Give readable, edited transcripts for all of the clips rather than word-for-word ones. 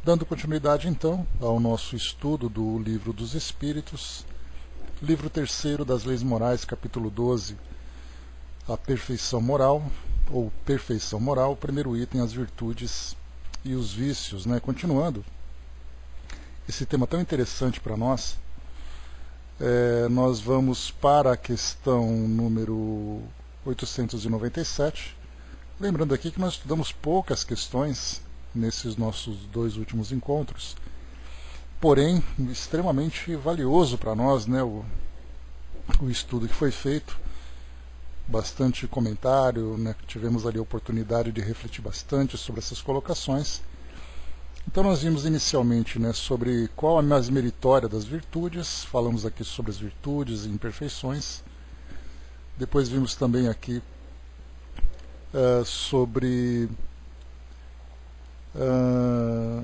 Dando continuidade então ao nosso estudo do Livro dos Espíritos, livro 3º das Leis Morais, capítulo 12, a perfeição moral, ou perfeição moral, primeiro item, as virtudes e os vícios, né? Continuando esse tema tão interessante para nós, nós vamos para a questão número 897, lembrando aqui que nós estudamos poucas questões nesses nossos 2 últimos encontros, porém extremamente valioso para nós, né, o estudo que foi feito, bastante comentário, né, tivemos ali a oportunidade de refletir bastante sobre essas colocações. Então nós vimos inicialmente, né, sobre qual a mais meritória das virtudes, falamos aqui sobre as virtudes e imperfeições, depois vimos também aqui sobre...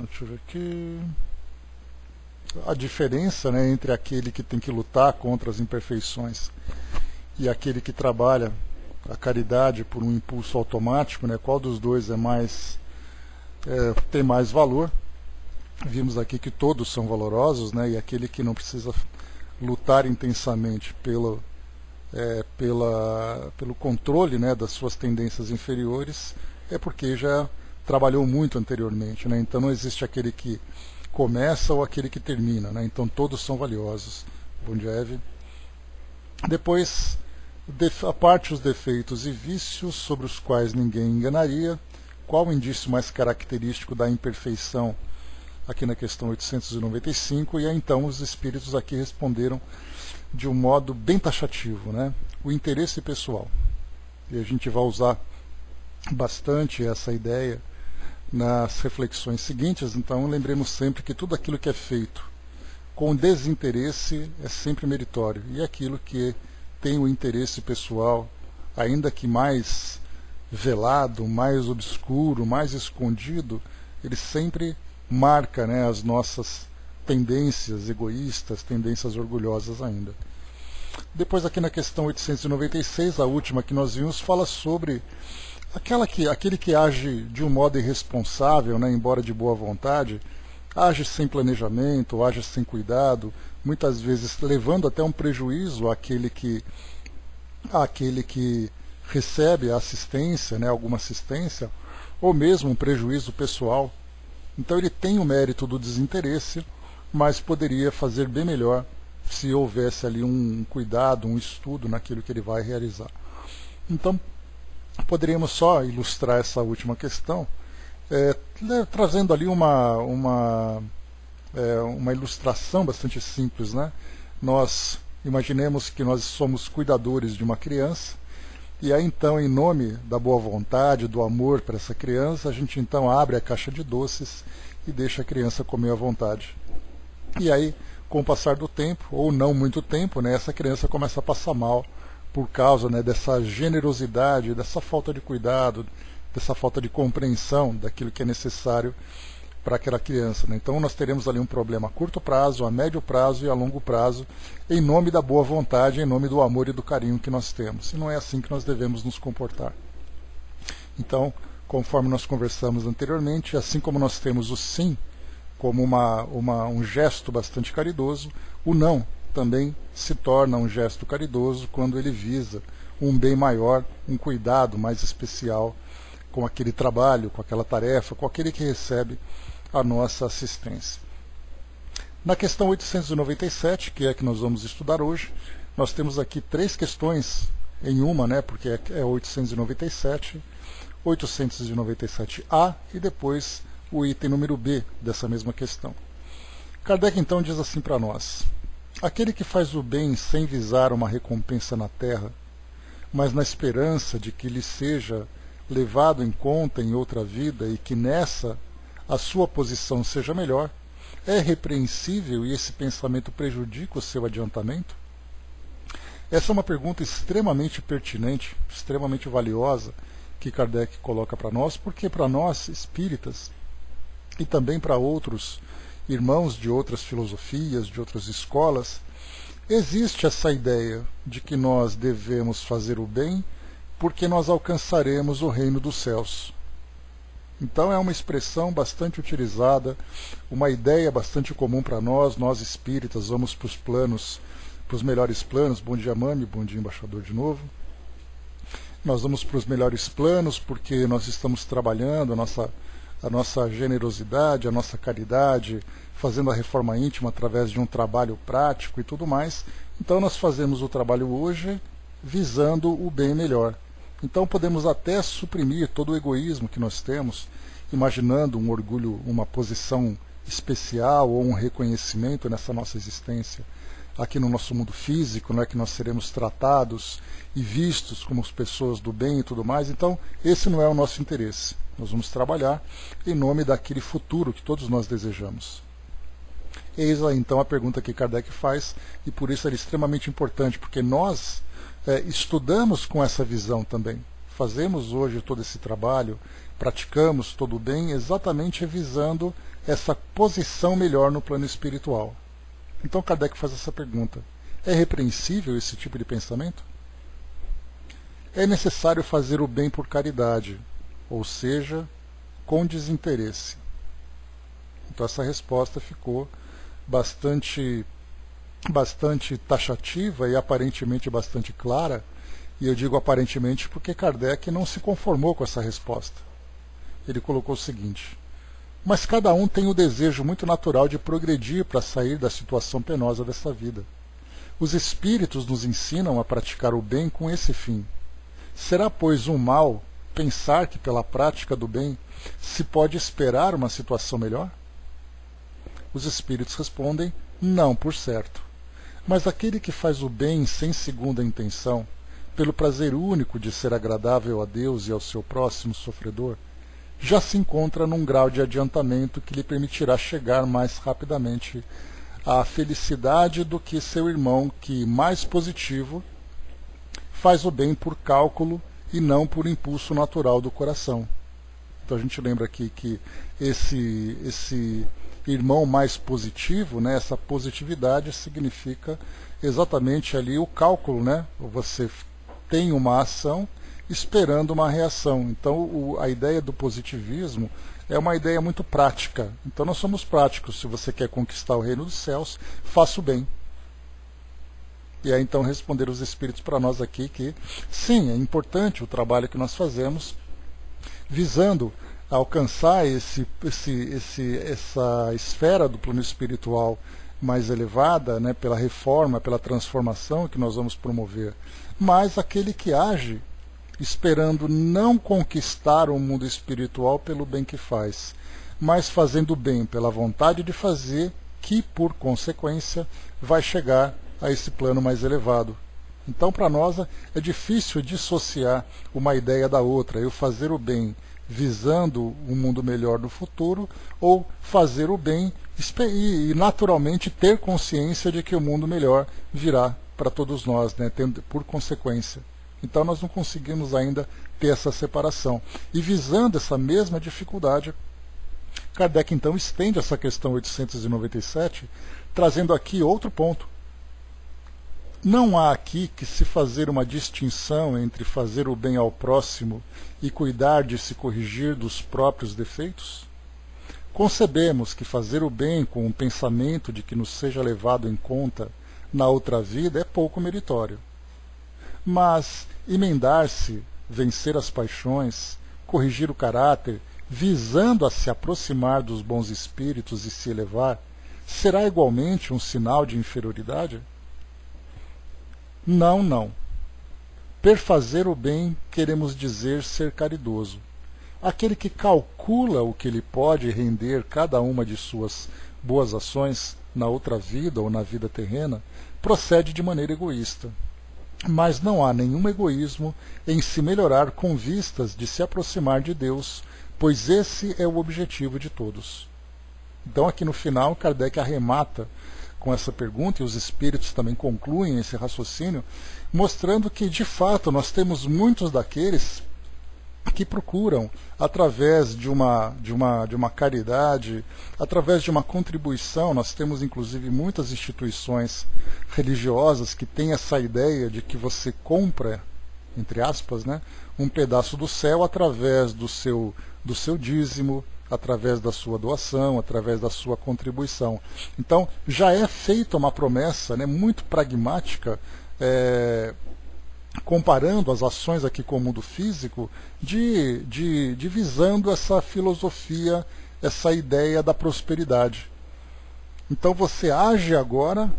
deixa eu ver aqui, a diferença, né, entre aquele que tem que lutar contra as imperfeições e aquele que trabalha a caridade por um impulso automático, né, qual dos dois tem mais valor. Vimos aqui que todos são valorosos, né, e aquele que não precisa lutar intensamente pelo controle, né, das suas tendências inferiores, é porque já trabalhou muito anteriormente, né? Então não existe aquele que começa ou aquele que termina, né? Então todos são valiosos. Bom dia, Eve. Depois, a parte os defeitos e vícios sobre os quais ninguém enganaria. Qual o indício mais característico da imperfeição? Aqui na questão 895, e aí, então os espíritos aqui responderam de um modo bem taxativo, né? O interesse pessoal. E a gente vai usar bastante essa ideia nas reflexões seguintes. Então lembremos sempre que tudo aquilo que é feito com desinteresse é sempre meritório, e aquilo que tem o interesse pessoal, ainda que mais velado, mais obscuro, mais escondido, ele sempre marca, né, as nossas tendências egoístas, tendências orgulhosas ainda. Depois aqui na questão 896, a última que nós vimos, fala sobre aquele que age de um modo irresponsável, né, embora de boa vontade, age sem planejamento, age sem cuidado, muitas vezes levando até um prejuízo àquele que recebe a assistência, né, alguma assistência, ou mesmo um prejuízo pessoal. Então ele tem o mérito do desinteresse, mas poderia fazer bem melhor se houvesse ali um cuidado, um estudo naquilo que ele vai realizar. Então, poderíamos só ilustrar essa última questão, trazendo ali uma ilustração bastante simples, né? Nós imaginemos que nós somos cuidadores de uma criança, e aí então, em nome da boa vontade, do amor para essa criança, a gente então abre a caixa de doces e deixa a criança comer à vontade. E aí, com o passar do tempo, ou não muito tempo, né, essa criança começa a passar mal, por causa, né, dessa generosidade, dessa falta de cuidado, dessa falta de compreensão daquilo que é necessário para aquela criança, né? Então nós teremos ali um problema a curto prazo, a médio prazo e a longo prazo, em nome da boa vontade, em nome do amor e do carinho que nós temos. E não é assim que nós devemos nos comportar. Então, conforme nós conversamos anteriormente, assim como nós temos o sim como um gesto bastante caridoso, o não também se torna um gesto caridoso quando ele visa um bem maior, um cuidado mais especial com aquele trabalho, com aquela tarefa, com aquele que recebe a nossa assistência. Na questão 897, que é a que nós vamos estudar hoje, nós temos aqui 3 questões em uma, né, porque é 897, 897A e depois o item número B dessa mesma questão. Kardec então diz assim para nós: aquele que faz o bem sem visar uma recompensa na terra, mas na esperança de que lhe seja levado em conta em outra vida e que nessa a sua posição seja melhor, é repreensível e esse pensamento prejudica o seu adiantamento? Essa é uma pergunta extremamente pertinente, extremamente valiosa, que Kardec coloca para nós, porque para nós, espíritas, e também para outros irmãos de outras filosofias, de outras escolas, existe essa ideia de que nós devemos fazer o bem porque nós alcançaremos o reino dos céus. Então é uma expressão bastante utilizada, uma ideia bastante comum para nós espíritas, vamos para os planos, para os melhores planos. Bom dia, Mami, bom dia, embaixador, de novo. Nós vamos para os melhores planos porque nós estamos trabalhando a nossa generosidade, a nossa caridade, fazendo a reforma íntima através de um trabalho prático e tudo mais. Então nós fazemos o trabalho hoje visando o bem melhor. Então podemos até suprimir todo o egoísmo que nós temos, imaginando um orgulho, uma posição especial ou um reconhecimento nessa nossa existência. Aqui no nosso mundo físico, que nós seremos tratados e vistos como pessoas do bem e tudo mais. Então esse não é o nosso interesse. Nós vamos trabalhar em nome daquele futuro que todos nós desejamos. Eis aí então a pergunta que Kardec faz, e por isso ela é extremamente importante, porque nós estudamos com essa visão também. Fazemos hoje todo esse trabalho, praticamos todo o bem, exatamente visando essa posição melhor no plano espiritual. Então Kardec faz essa pergunta: é repreensível esse tipo de pensamento? É necessário fazer o bem por caridade, ou seja, com desinteresse. Então essa resposta ficou bastante taxativa e aparentemente bastante clara, e eu digo aparentemente porque Kardec não se conformou com essa resposta. Ele colocou o seguinte: mas cada um tem o desejo muito natural de progredir para sair da situação penosa dessa vida. Os espíritos nos ensinam a praticar o bem com esse fim. Será, pois, um mal pensar que pela prática do bem se pode esperar uma situação melhor? Os espíritos respondem: não, por certo. Mas aquele que faz o bem sem segunda intenção, pelo prazer único de ser agradável a Deus e ao seu próximo sofredor, já se encontra num grau de adiantamento que lhe permitirá chegar mais rapidamente à felicidade do que seu irmão, que, mais positivo, faz o bem por cálculo e não por impulso natural do coração. Então a gente lembra aqui que esse irmão mais positivo, essa positividade significa exatamente ali o cálculo, Você tem uma ação esperando uma reação. Então a ideia do positivismo é uma ideia muito prática. Então nós somos práticos. Se você quer conquistar o reino dos céus, faça o bem. E aí então responderam os espíritos para nós aqui que sim, é importante o trabalho que nós fazemos visando alcançar essa esfera do plano espiritual mais elevada, pela reforma, pela transformação que nós vamos promover. Mas aquele que age esperando não conquistar o mundo espiritual pelo bem que faz, mas fazendo o bem pela vontade de fazer, que por consequência vai chegar a esse plano mais elevado. Então para nós é difícil dissociar uma ideia da outra, eu fazer o bem visando um mundo melhor no futuro, ou fazer o bem e naturalmente ter consciência de que o mundo melhor virá para todos nós, por consequência. Então nós não conseguimos ainda ter essa separação. E visando essa mesma dificuldade, Kardec então estende essa questão 897, trazendo aqui outro ponto. Não há aqui que se fazer uma distinção entre fazer o bem ao próximo e cuidar de se corrigir dos próprios defeitos? Concebemos que fazer o bem com o pensamento de que nos seja levado em conta na outra vida é pouco meritório. Mas emendar-se, vencer as paixões, corrigir o caráter, visando a se aproximar dos bons espíritos e se elevar, será igualmente um sinal de inferioridade? Não, não. Perfazer o bem queremos dizer ser caridoso. Aquele que calcula o que lhe pode render cada uma de suas boas ações na outra vida ou na vida terrena, procede de maneira egoísta. Mas não há nenhum egoísmo em se melhorar com vistas de se aproximar de Deus, pois esse é o objetivo de todos. Então aqui no final Kardec arremata com essa pergunta, e os espíritos também concluem esse raciocínio, mostrando que de fato nós temos muitos daqueles que procuram, através de uma caridade, através de uma contribuição. Nós temos inclusive muitas instituições religiosas que têm essa ideia de que você compra entre aspas, né, um pedaço do céu através do seu dízimo, através da sua doação, através da sua contribuição. Então, já é feita uma promessa, né, muito pragmática, comparando as ações aqui com o mundo físico, de visando essa filosofia, essa ideia da prosperidade. Então você age agora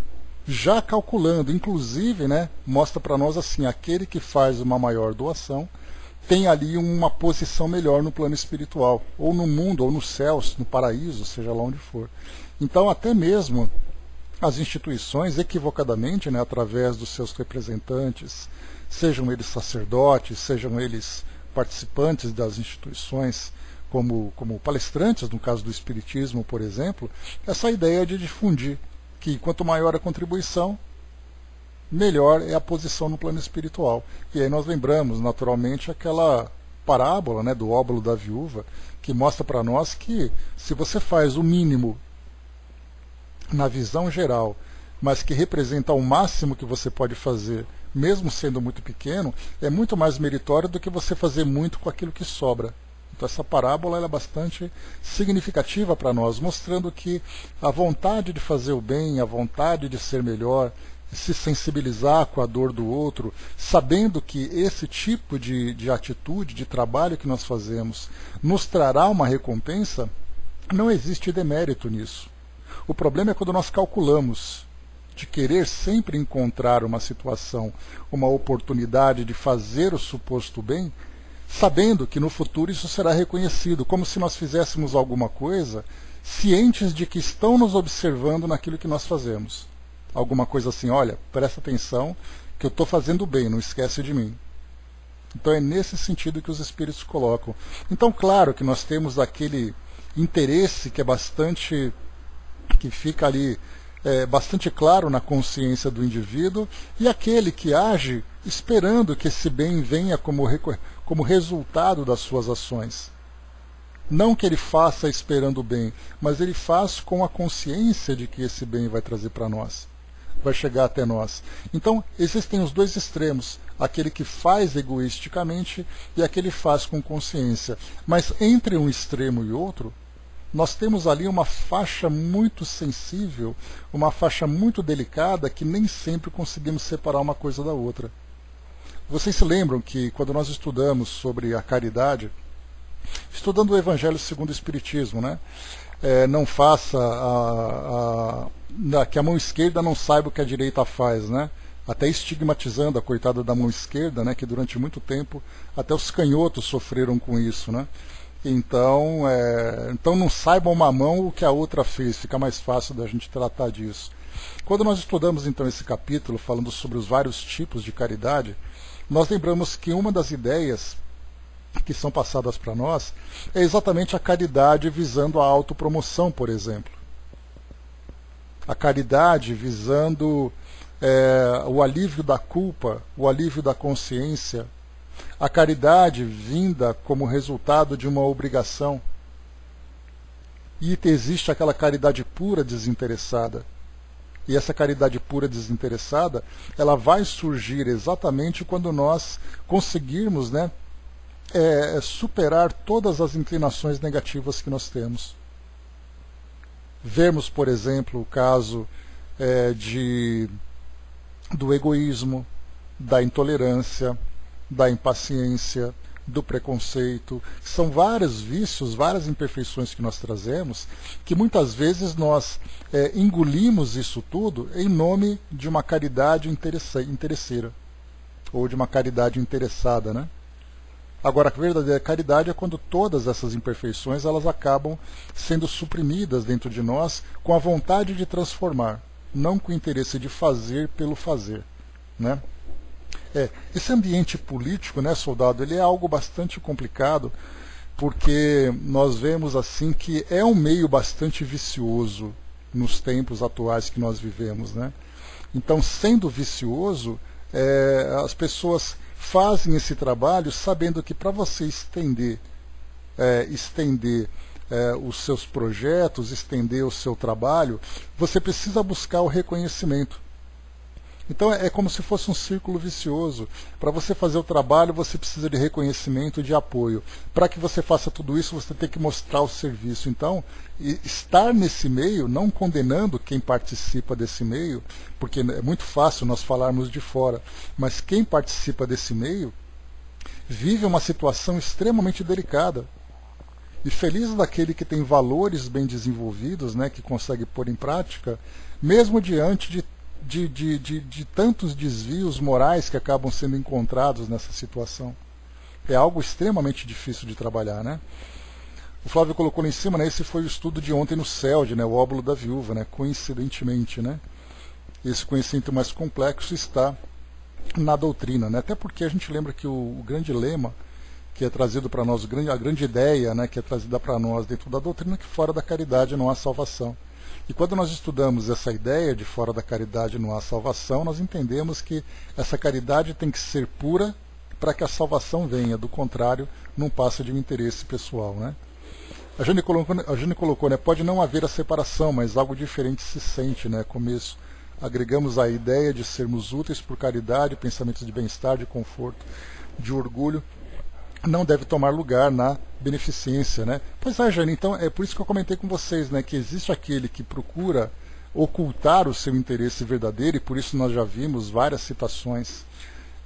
já calculando, inclusive, né, mostra para nós assim, aquele que faz uma maior doação tem ali uma posição melhor no plano espiritual, ou no mundo, ou nos céus, no paraíso, seja lá onde for. Então até mesmo as instituições, equivocadamente, né, através dos seus representantes, sejam eles sacerdotes, sejam eles participantes das instituições, como palestrantes, no caso do Espiritismo, por exemplo, essa ideia de difundir que quanto maior a contribuição, melhor é a posição no plano espiritual. E aí nós lembramos, naturalmente, aquela parábola, né, do óbolo da viúva, que mostra para nós que se você faz o mínimo na visão geral, mas que representa o máximo que você pode fazer, mesmo sendo muito pequeno, é muito mais meritório do que você fazer muito com aquilo que sobra. Então essa parábola ela é bastante significativa para nós, mostrando que a vontade de fazer o bem, a vontade de ser melhor, se sensibilizar com a dor do outro, sabendo que esse tipo de atitude, de trabalho que nós fazemos, nos trará uma recompensa, não existe demérito nisso. O problema é quando nós calculamos de querer sempre encontrar uma situação, uma oportunidade de fazer o suposto bem, sabendo que no futuro isso será reconhecido, como se nós fizéssemos alguma coisa cientes de que estão nos observando naquilo que nós fazemos. Alguma coisa assim, olha, presta atenção que eu estou fazendo bem, não esquece de mim. Então é nesse sentido que os espíritos colocam. Então, claro que nós temos aquele interesse que é bastante, que fica ali bastante claro na consciência do indivíduo, e aquele que age esperando que esse bem venha como resultado das suas ações. Não que ele faça esperando o bem, mas ele faz com a consciência de que esse bem vai trazer para nós, vai chegar até nós. Então, existem os dois extremos, aquele que faz egoisticamente e aquele que faz com consciência. Mas entre um extremo e outro, nós temos ali uma faixa muito sensível, uma faixa muito delicada, que nem sempre conseguimos separar uma coisa da outra. Vocês se lembram que quando nós estudamos sobre a caridade, estudando o Evangelho segundo o Espiritismo, né? Não faça que a mão esquerda não saiba o que a direita faz, né? Até estigmatizando a coitada da mão esquerda, né? Que durante muito tempo até os canhotos sofreram com isso, né? Então não saiba uma mão o que a outra fez, fica mais fácil da gente tratar disso. Quando nós estudamos então esse capítulo, falando sobre os vários tipos de caridade, nós lembramos que uma das ideias que são passadas para nós é exatamente a caridade visando a autopromoção, por exemplo. A caridade visando o alívio da culpa, o alívio da consciência, a caridade vinda como resultado de uma obrigação. E existe aquela caridade pura desinteressada. E essa caridade pura desinteressada, ela vai surgir exatamente quando nós conseguirmos, né, superar todas as inclinações negativas que nós temos. Vemos, por exemplo, o caso do egoísmo, da intolerância, da impaciência, do preconceito. São vários vícios, várias imperfeições que nós trazemos, que muitas vezes nós engolimos isso tudo em nome de uma caridade interesseira, ou de uma caridade interessada, né? Agora, a verdadeira caridade é quando todas essas imperfeições elas acabam sendo suprimidas dentro de nós com a vontade de transformar, não com o interesse de fazer pelo fazer, né? Esse ambiente político, né, soldado, ele é algo bastante complicado, porque nós vemos assim que é um meio bastante vicioso nos tempos atuais que nós vivemos, né? Então, sendo vicioso, as pessoas fazem esse trabalho sabendo que para você estender os seus projetos, estender o seu trabalho, você precisa buscar o reconhecimento. Então é como se fosse um círculo vicioso. Para você fazer o trabalho, você precisa de reconhecimento e de apoio. Para que você faça tudo isso, você tem que mostrar o serviço. Então, estar nesse meio, não condenando quem participa desse meio, porque é muito fácil nós falarmos de fora, mas quem participa desse meio vive uma situação extremamente delicada. E feliz daquele que tem valores bem desenvolvidos, né, que consegue pôr em prática, mesmo diante de tantos desvios morais que acabam sendo encontrados nessa situação. É algo extremamente difícil de trabalhar, né? O Flávio colocou lá em cima, né, esse foi o estudo de ontem no CELD, né, o óvulo da viúva, né, coincidentemente, né? Esse conhecimento mais complexo está na doutrina, né? Até porque a gente lembra que o grande lema que é trazido para nós, a grande ideia, né, que é trazida para nós dentro da doutrina, é que fora da caridade não há salvação. E quando nós estudamos essa ideia de fora da caridade não há salvação, nós entendemos que essa caridade tem que ser pura para que a salvação venha, do contrário, não passa de um interesse pessoal, né? A Jane colocou, né, pode não haver a separação, mas algo diferente se sente, né? Começo. Agregamos a ideia de sermos úteis por caridade, pensamentos de bem-estar, de conforto, de orgulho, não deve tomar lugar na beneficência, né? Pois é, Jane, então é por isso que eu comentei com vocês, né, que existe aquele que procura ocultar o seu interesse verdadeiro, e por isso nós já vimos várias citações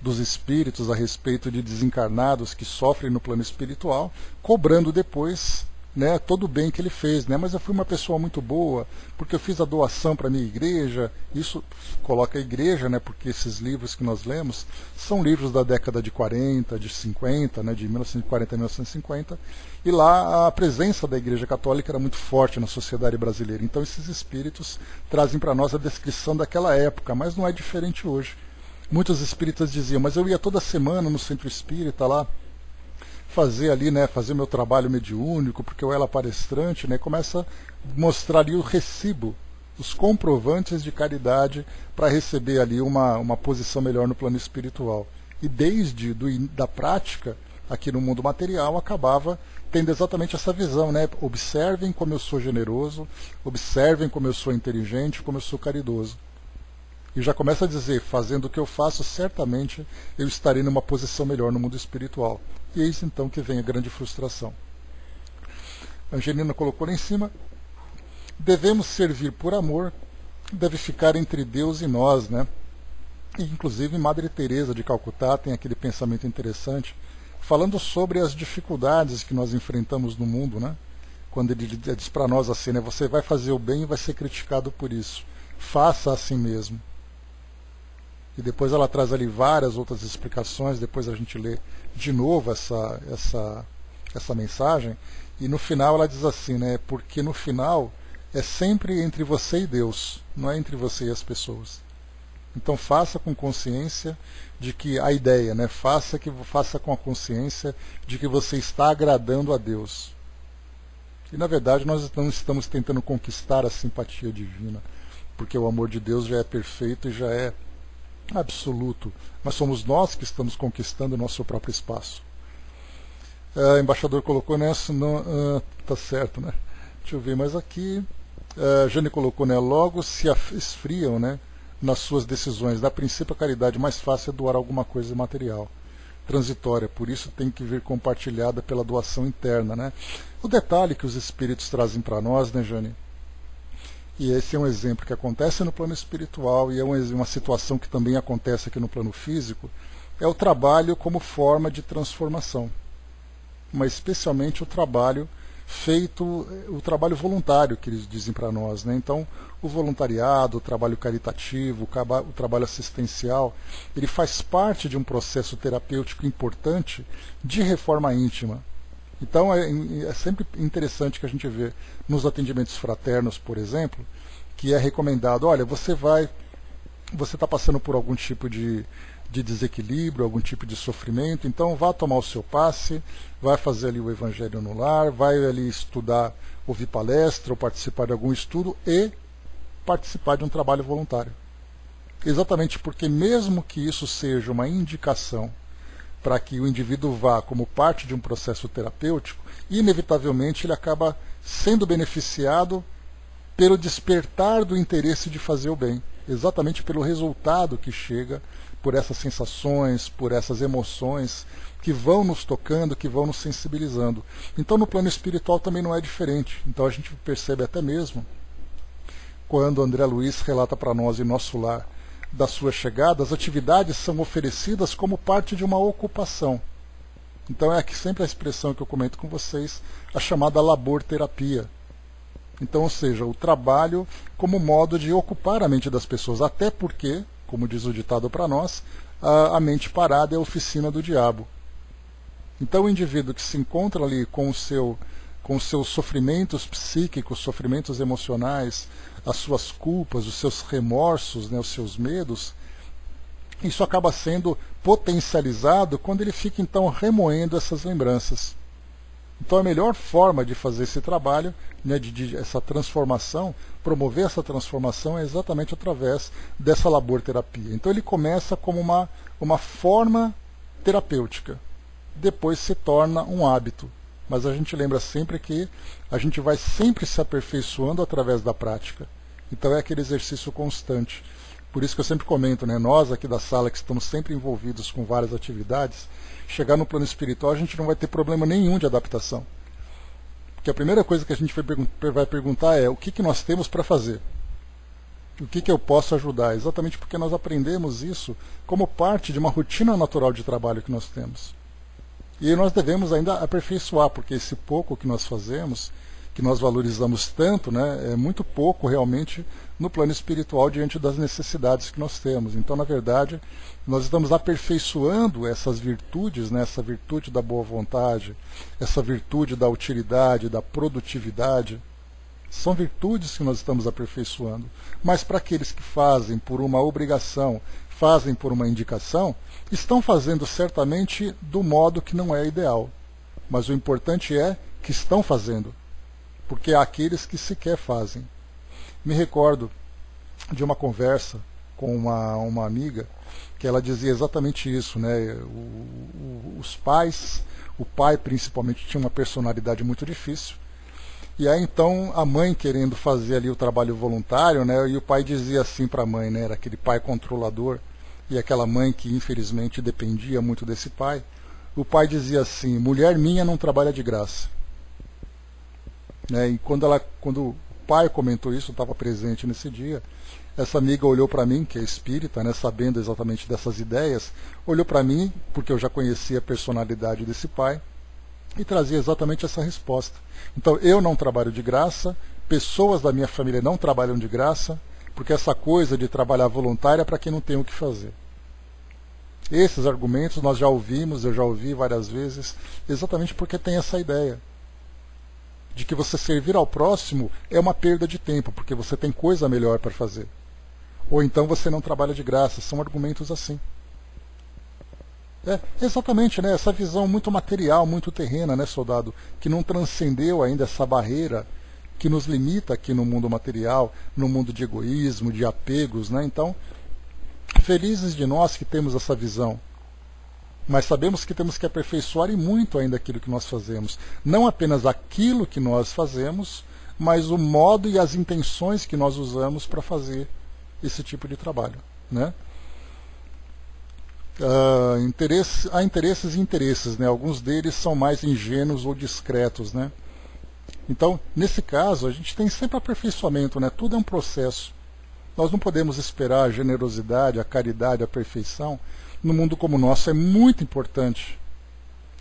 dos espíritos a respeito de desencarnados que sofrem no plano espiritual, cobrando depois, né, todo o bem que ele fez, né? Mas eu fui uma pessoa muito boa, porque eu fiz a doação para a minha igreja. Isso coloca a igreja, né, porque esses livros que nós lemos são livros da década de 40, de 50, né, de 1940 a 1950, e lá a presença da Igreja Católica era muito forte na sociedade brasileira. Então esses espíritos trazem para nós a descrição daquela época, mas não é diferente hoje. Muitos espíritas diziam, mas eu ia toda semana no centro espírita lá, fazer ali, né, fazer meu trabalho mediúnico, porque eu era palestrante, né, começa a mostrar ali o recibo, os comprovantes de caridade para receber ali uma posição melhor no plano espiritual. E desde da prática, aqui no mundo material, acabava tendo exatamente essa visão, né? Observem como eu sou generoso, observem como eu sou inteligente, como eu sou caridoso. E já começa a dizer, fazendo o que eu faço, certamente eu estarei numa posição melhor no mundo espiritual. E eis então que vem a grande frustração. A Angelina colocou lá em cima, devemos servir por amor, deve ficar entre Deus e nós, né? E, inclusive Madre Teresa de Calcutá tem aquele pensamento interessante, falando sobre as dificuldades que nós enfrentamos no mundo, né? Quando ele diz para nós assim, né, você vai fazer o bem e vai ser criticado por isso. Faça assim mesmo. E depois ela traz ali várias outras explicações, depois a gente lê de novo essa mensagem, e no final ela diz assim, né, porque no final é sempre entre você e Deus, não é entre você e as pessoas. Então faça com consciência de que a ideia, né, faça com a consciência de que você está agradando a Deus. E na verdade nós não estamos tentando conquistar a simpatia divina, porque o amor de Deus já é perfeito e já é absoluto, mas somos nós que estamos conquistando o nosso próprio espaço. O embaixador colocou nessa, tá certo, né? Deixa eu ver, mas aqui Jane colocou, né, logo se esfriam, né, nas suas decisões. Da princípio, a caridade mais fácil é doar alguma coisa material, transitória, por isso tem que vir compartilhada pela doação interna, né? O detalhe que os espíritos trazem para nós, né, Jane? E esse é um exemplo que acontece no plano espiritual e é uma situação que também acontece aqui no plano físico, é o trabalho como forma de transformação, mas especialmente o trabalho feito, o trabalho voluntário que eles dizem para nós, né? Então, o voluntariado, o trabalho caritativo, o trabalho assistencial, ele faz parte de um processo terapêutico importante de reforma íntima. Então é sempre interessante que a gente vê nos atendimentos fraternos, por exemplo, que é recomendado, olha, você está passando por algum tipo de desequilíbrio, algum tipo de sofrimento, então vá tomar o seu passe, vai fazer ali o Evangelho no lar, vai ali estudar, ouvir palestra ou participar de algum estudo e participar de um trabalho voluntário. Exatamente porque mesmo que isso seja uma indicação para que o indivíduo vá como parte de um processo terapêutico, inevitavelmente ele acaba sendo beneficiado pelo despertar do interesse de fazer o bem. exatamente pelo resultado que chega, por essas sensações, por essas emoções que vão nos tocando, que vão nos sensibilizando. Então no plano espiritual também não é diferente. Então a gente percebe até mesmo quando André Luiz relata para nós em Nosso Lar da sua chegada, as atividades são oferecidas como parte de uma ocupação. Então é aqui sempre a expressão que eu comento com vocês, a chamada labor-terapia. Então, ou seja, o trabalho como modo de ocupar a mente das pessoas, até porque, como diz o ditado para nós, a mente parada é a oficina do diabo. Então o indivíduo que se encontra ali com os seus sofrimentos psíquicos, sofrimentos emocionais, as suas culpas, os seus remorsos, né, os seus medos, isso acaba sendo potencializado quando ele fica então remoendo essas lembranças. Então a melhor forma de fazer esse trabalho, né, de essa transformação, promover essa transformação é exatamente através dessa labor-terapia. Então ele começa como uma forma terapêutica, depois se torna um hábito. Mas a gente lembra sempre que a gente vai sempre se aperfeiçoando através da prática. Então é aquele exercício constante. Por isso que eu sempre comento, né, nós aqui da sala que estamos sempre envolvidos com várias atividades, chegar no plano espiritual a gente não vai ter problema nenhum de adaptação. Porque a primeira coisa que a gente vai perguntar é o que nós temos para fazer. O que eu posso ajudar? Exatamente porque nós aprendemos isso como parte de uma rotina natural de trabalho que nós temos. E nós devemos ainda aperfeiçoar, porque esse pouco que nós fazemos, que nós valorizamos tanto, né, é muito pouco realmente no plano espiritual diante das necessidades que nós temos. Então, na verdade, nós estamos aperfeiçoando essas virtudes, né, essa virtude da boa vontade, essa virtude da utilidade, da produtividade. São virtudes que nós estamos aperfeiçoando. Mas para aqueles que fazem por uma obrigação, fazem por uma indicação, estão fazendo certamente do modo que não é ideal. Mas o importante é que estão fazendo, porque há aqueles que sequer fazem. Me recordo de uma conversa com uma amiga que ela dizia exatamente isso, né? Os pais, o pai principalmente, tinha uma personalidade muito difícil. E aí então a mãe querendo fazer ali o trabalho voluntário, né? E o pai dizia assim para a mãe, né? Era aquele pai controlador e aquela mãe que infelizmente dependia muito desse pai. O pai dizia assim: mulher minha não trabalha de graça. Né? E quando o pai comentou isso, eu estava presente nesse dia, essa amiga olhou para mim, que é espírita, né, sabendo exatamente dessas ideias, olhou para mim, porque eu já conhecia a personalidade desse pai, e trazia exatamente essa resposta. Então, eu não trabalho de graça, pessoas da minha família não trabalham de graça, porque essa coisa de trabalhar voluntário é para quem não tem o que fazer. Esses argumentos nós já ouvimos, eu já ouvi várias vezes, exatamente porque tem essa ideia de que você servir ao próximo é uma perda de tempo, porque você tem coisa melhor para fazer. Ou então você não trabalha de graça, são argumentos assim. Exatamente, né? Essa visão muito material, muito terrena, né, soldado, que não transcendeu ainda essa barreira que nos limita aqui no mundo material, no mundo de egoísmo, de apegos, né? Então, felizes de nós que temos essa visão. Mas sabemos que temos que aperfeiçoar e muito ainda aquilo que nós fazemos. Não apenas aquilo que nós fazemos, mas o modo e as intenções que nós usamos para fazer esse tipo de trabalho. Né? Há interesses e interesses, né? Alguns deles são mais ingênuos ou discretos. Né? Então, nesse caso, a gente tem sempre aperfeiçoamento, né? Tudo é um processo. Nós não podemos esperar a generosidade, a caridade, a perfeição. No mundo como o nosso é muito importante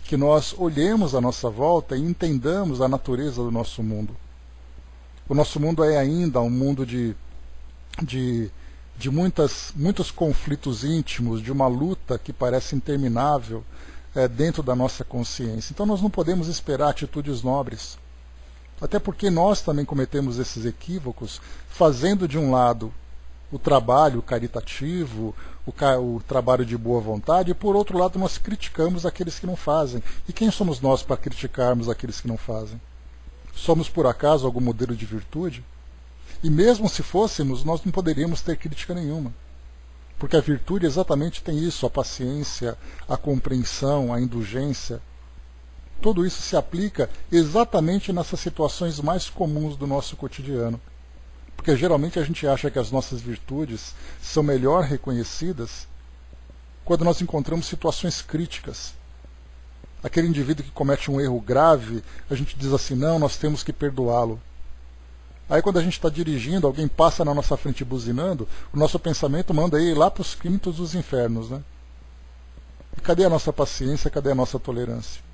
que nós olhemos à nossa volta e entendamos a natureza do nosso mundo. O nosso mundo é ainda um mundo de muitos conflitos íntimos, de uma luta que parece interminável dentro da nossa consciência. Então nós não podemos esperar atitudes nobres. Até porque nós também cometemos esses equívocos, fazendo de um lado o trabalho caritativo, o trabalho de boa vontade, e por outro lado nós criticamos aqueles que não fazem. E quem somos nós para criticarmos aqueles que não fazem? Somos por acaso algum modelo de virtude? E mesmo se fôssemos, nós não poderíamos ter crítica nenhuma. Porque a virtude exatamente tem isso, a paciência, a compreensão, a indulgência. Tudo isso se aplica exatamente nessas situações mais comuns do nosso cotidiano. Porque geralmente a gente acha que as nossas virtudes são melhor reconhecidas quando nós encontramos situações críticas. Aquele indivíduo que comete um erro grave, a gente diz assim, não, nós temos que perdoá-lo. Aí quando a gente está dirigindo, alguém passa na nossa frente buzinando, o nosso pensamento manda ele lá para os quintos dos infernos, né? E cadê a nossa paciência, cadê a nossa tolerância?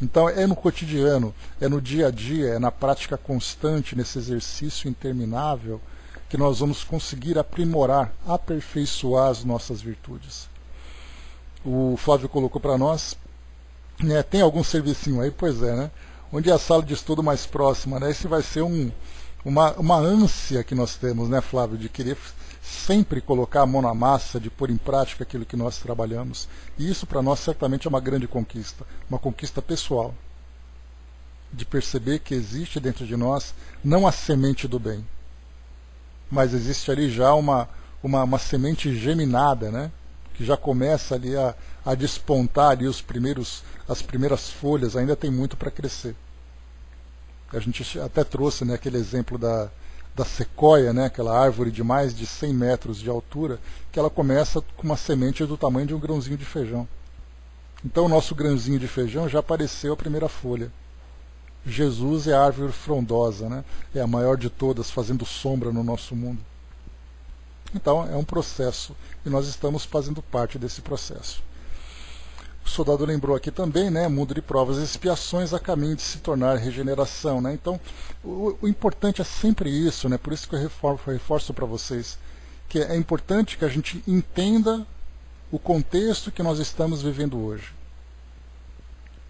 Então é no cotidiano, é no dia a dia, é na prática constante, nesse exercício interminável, que nós vamos conseguir aprimorar, aperfeiçoar as nossas virtudes. O Flávio colocou para nós, né, tem algum servicinho aí? Pois é, né? Onde é a sala de estudo mais próxima, né? Esse vai ser uma ânsia que nós temos, né, Flávio, de querer sempre colocar a mão na massa, de pôr em prática aquilo que nós trabalhamos. E isso para nós certamente é uma grande conquista, uma conquista pessoal, de perceber que existe dentro de nós não a semente do bem, mas existe ali já uma semente geminada, né? Que já começa ali a despontar ali as primeiras folhas, ainda tem muito para crescer. A gente até trouxe, né, aquele exemplo da sequoia, né, aquela árvore de mais de 100 metros de altura, que ela começa com uma semente do tamanho de um grãozinho de feijão. Então o nosso grãozinho de feijão já apareceu a primeira folha. Jesus é a árvore frondosa, né? É a maior de todas, fazendo sombra no nosso mundo. Então é um processo e nós estamos fazendo parte desse processo. O soldado lembrou aqui também, né, mundo de provas e expiações a caminho de se tornar regeneração, né? Então o importante é sempre isso, né? Por isso que eu reforço para vocês que é importante que a gente entenda o contexto que nós estamos vivendo hoje.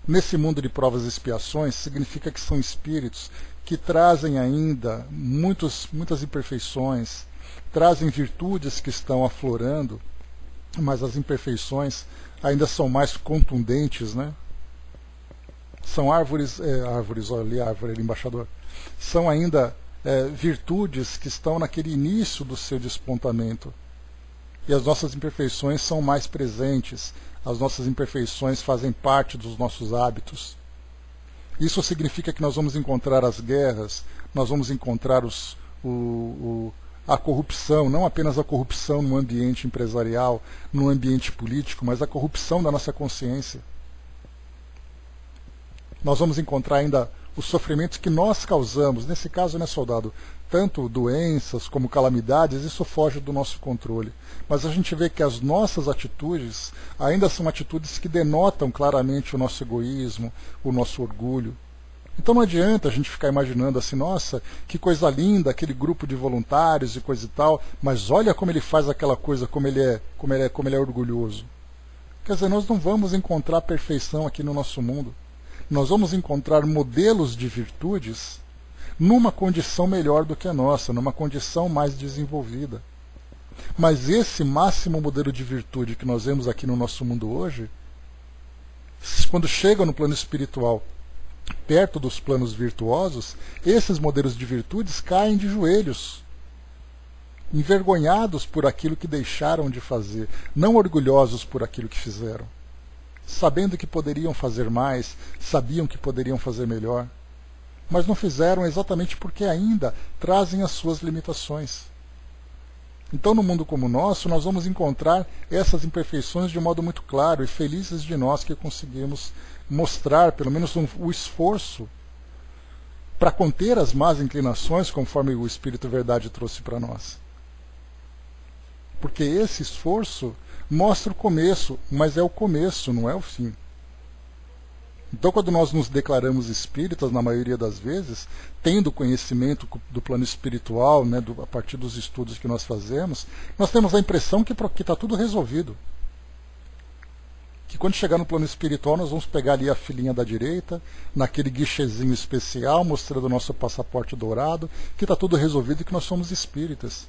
Nesse mundo de provas e expiações significa que são espíritos que trazem ainda muitas imperfeições, trazem virtudes que estão aflorando, mas as imperfeições ainda são mais contundentes, né? São árvores, olha a árvore ali, embaixador, são ainda virtudes que estão naquele início do seu despontamento. E as nossas imperfeições são mais presentes, as nossas imperfeições fazem parte dos nossos hábitos. Isso significa que nós vamos encontrar as guerras, nós vamos encontrar a corrupção, não apenas a corrupção no ambiente empresarial, no ambiente político, mas a corrupção da nossa consciência. Nós vamos encontrar ainda os sofrimentos que nós causamos, nesse caso, né, soldado, tanto doenças como calamidades, isso foge do nosso controle. Mas a gente vê que as nossas atitudes ainda são atitudes que denotam claramente o nosso egoísmo, o nosso orgulho. Então não adianta a gente ficar imaginando assim, nossa, que coisa linda, aquele grupo de voluntários e coisa e tal, mas olha como ele faz aquela coisa, como ele é orgulhoso. Quer dizer, nós não vamos encontrar perfeição aqui no nosso mundo. Nós vamos encontrar modelos de virtudes numa condição melhor do que a nossa, numa condição mais desenvolvida. Mas esse máximo modelo de virtude que nós vemos aqui no nosso mundo hoje, quando chega no plano espiritual, perto dos planos virtuosos, esses modelos de virtudes caem de joelhos, envergonhados por aquilo que deixaram de fazer, não orgulhosos por aquilo que fizeram, sabendo que poderiam fazer mais, sabiam que poderiam fazer melhor, mas não fizeram exatamente porque ainda trazem as suas limitações. Então, no mundo como o nosso, nós vamos encontrar essas imperfeições de um modo muito claro, e felizes de nós que conseguimos mostrar, pelo menos o esforço, para conter as más inclinações, conforme o Espírito Verdade trouxe para nós. Porque esse esforço mostra o começo, mas é o começo, não é o fim. Então, quando nós nos declaramos espíritas, na maioria das vezes, tendo conhecimento do plano espiritual, né, a partir dos estudos que nós fazemos, nós temos a impressão que está tudo resolvido. Que quando chegar no plano espiritual, nós vamos pegar ali a filinha da direita, naquele guichezinho especial, mostrando o nosso passaporte dourado, que está tudo resolvido e que nós somos espíritas.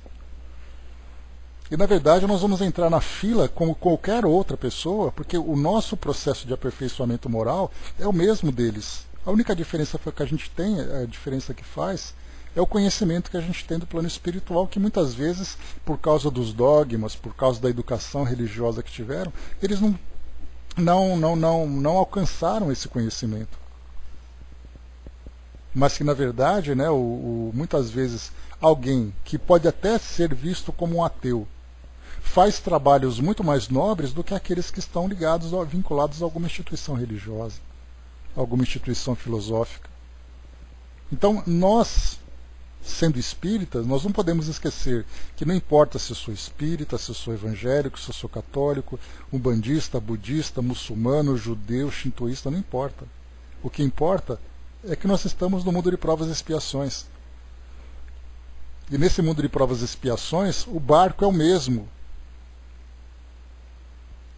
E, na verdade, nós vamos entrar na fila como qualquer outra pessoa, porque o nosso processo de aperfeiçoamento moral é o mesmo deles. A única diferença que a gente tem, a diferença que faz, é o conhecimento que a gente tem do plano espiritual, que muitas vezes, por causa dos dogmas, por causa da educação religiosa que tiveram, eles não alcançaram esse conhecimento. mas que na verdade, né, muitas vezes alguém que pode até ser visto como um ateu faz trabalhos muito mais nobres do que aqueles que estão ligados ou vinculados a alguma instituição religiosa, a alguma instituição filosófica. Então, nós, sendo espíritas, nós não podemos esquecer que não importa se eu sou espírita, se eu sou evangélico, se eu sou católico, umbandista, budista, muçulmano, judeu, shintoísta, não importa. O que importa é que nós estamos no mundo de provas e expiações. E nesse mundo de provas e expiações, o barco é o mesmo.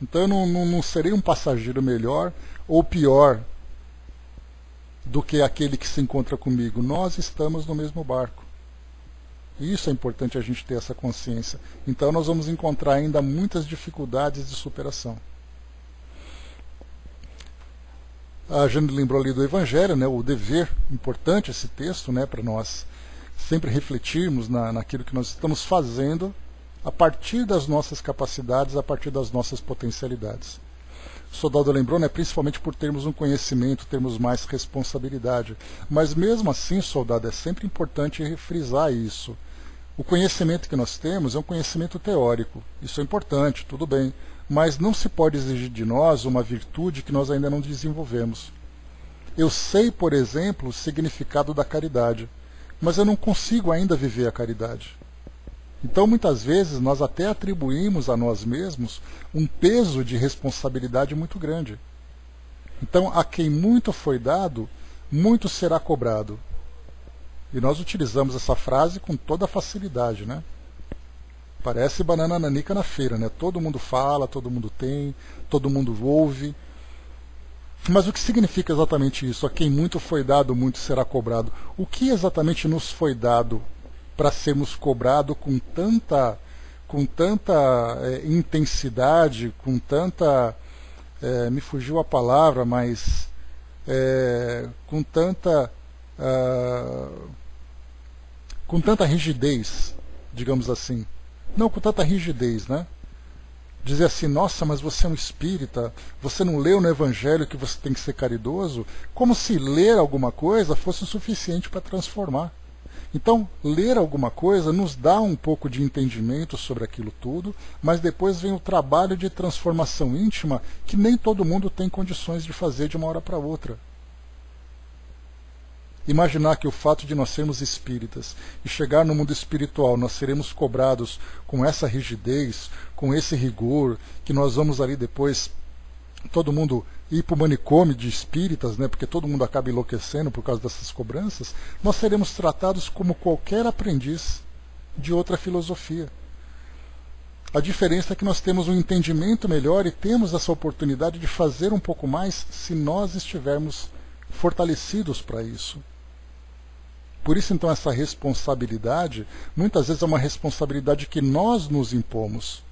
Então eu não serei um passageiro melhor ou pior do que aquele que se encontra comigo. Nós estamos no mesmo barco. E isso é importante a gente ter essa consciência. Então nós vamos encontrar ainda muitas dificuldades de superação. A Jane lembrou ali do Evangelho, né, o dever, importante esse texto, né, para nós sempre refletirmos naquilo que nós estamos fazendo a partir das nossas capacidades, a partir das nossas potencialidades. O soldado lembrou, né, principalmente por termos um conhecimento, termos mais responsabilidade. Mas mesmo assim, soldado, é sempre importante frisar isso. O conhecimento que nós temos é um conhecimento teórico. Isso é importante, tudo bem. Mas não se pode exigir de nós uma virtude que nós ainda não desenvolvemos. Eu sei, por exemplo, o significado da caridade, mas eu não consigo ainda viver a caridade. Então, muitas vezes, nós até atribuímos a nós mesmos um peso de responsabilidade muito grande. Então, a quem muito foi dado, muito será cobrado. E nós utilizamos essa frase com toda facilidade, né? Parece banana nanica na feira, né? Todo mundo fala, todo mundo tem, todo mundo ouve. Mas o que significa exatamente isso? A quem muito foi dado, muito será cobrado. O que exatamente nos foi dado para sermos cobrados com tanta intensidade, com tanta... me fugiu a palavra, mas... com tanta rigidez, digamos assim. Não com tanta rigidez, né? Dizer assim, nossa, mas você é um espírita, você não leu no Evangelho que você tem que ser caridoso, como se ler alguma coisa fosse o suficiente para transformar. Então, ler alguma coisa nos dá um pouco de entendimento sobre aquilo tudo, mas depois vem o trabalho de transformação íntima que nem todo mundo tem condições de fazer de uma hora para outra. Imaginar que o fato de nós sermos espíritas e chegar no mundo espiritual nós seremos cobrados com essa rigidez, com esse rigor, que nós vamos ali depois, todo mundo ir para o manicômio de espíritas, né, porque todo mundo acaba enlouquecendo por causa dessas cobranças, nós seremos tratados como qualquer aprendiz de outra filosofia. A diferença é que nós temos um entendimento melhor e temos essa oportunidade de fazer um pouco mais se nós estivermos fortalecidos para isso. Por isso, então, essa responsabilidade, muitas vezes é uma responsabilidade que nós nos impomos.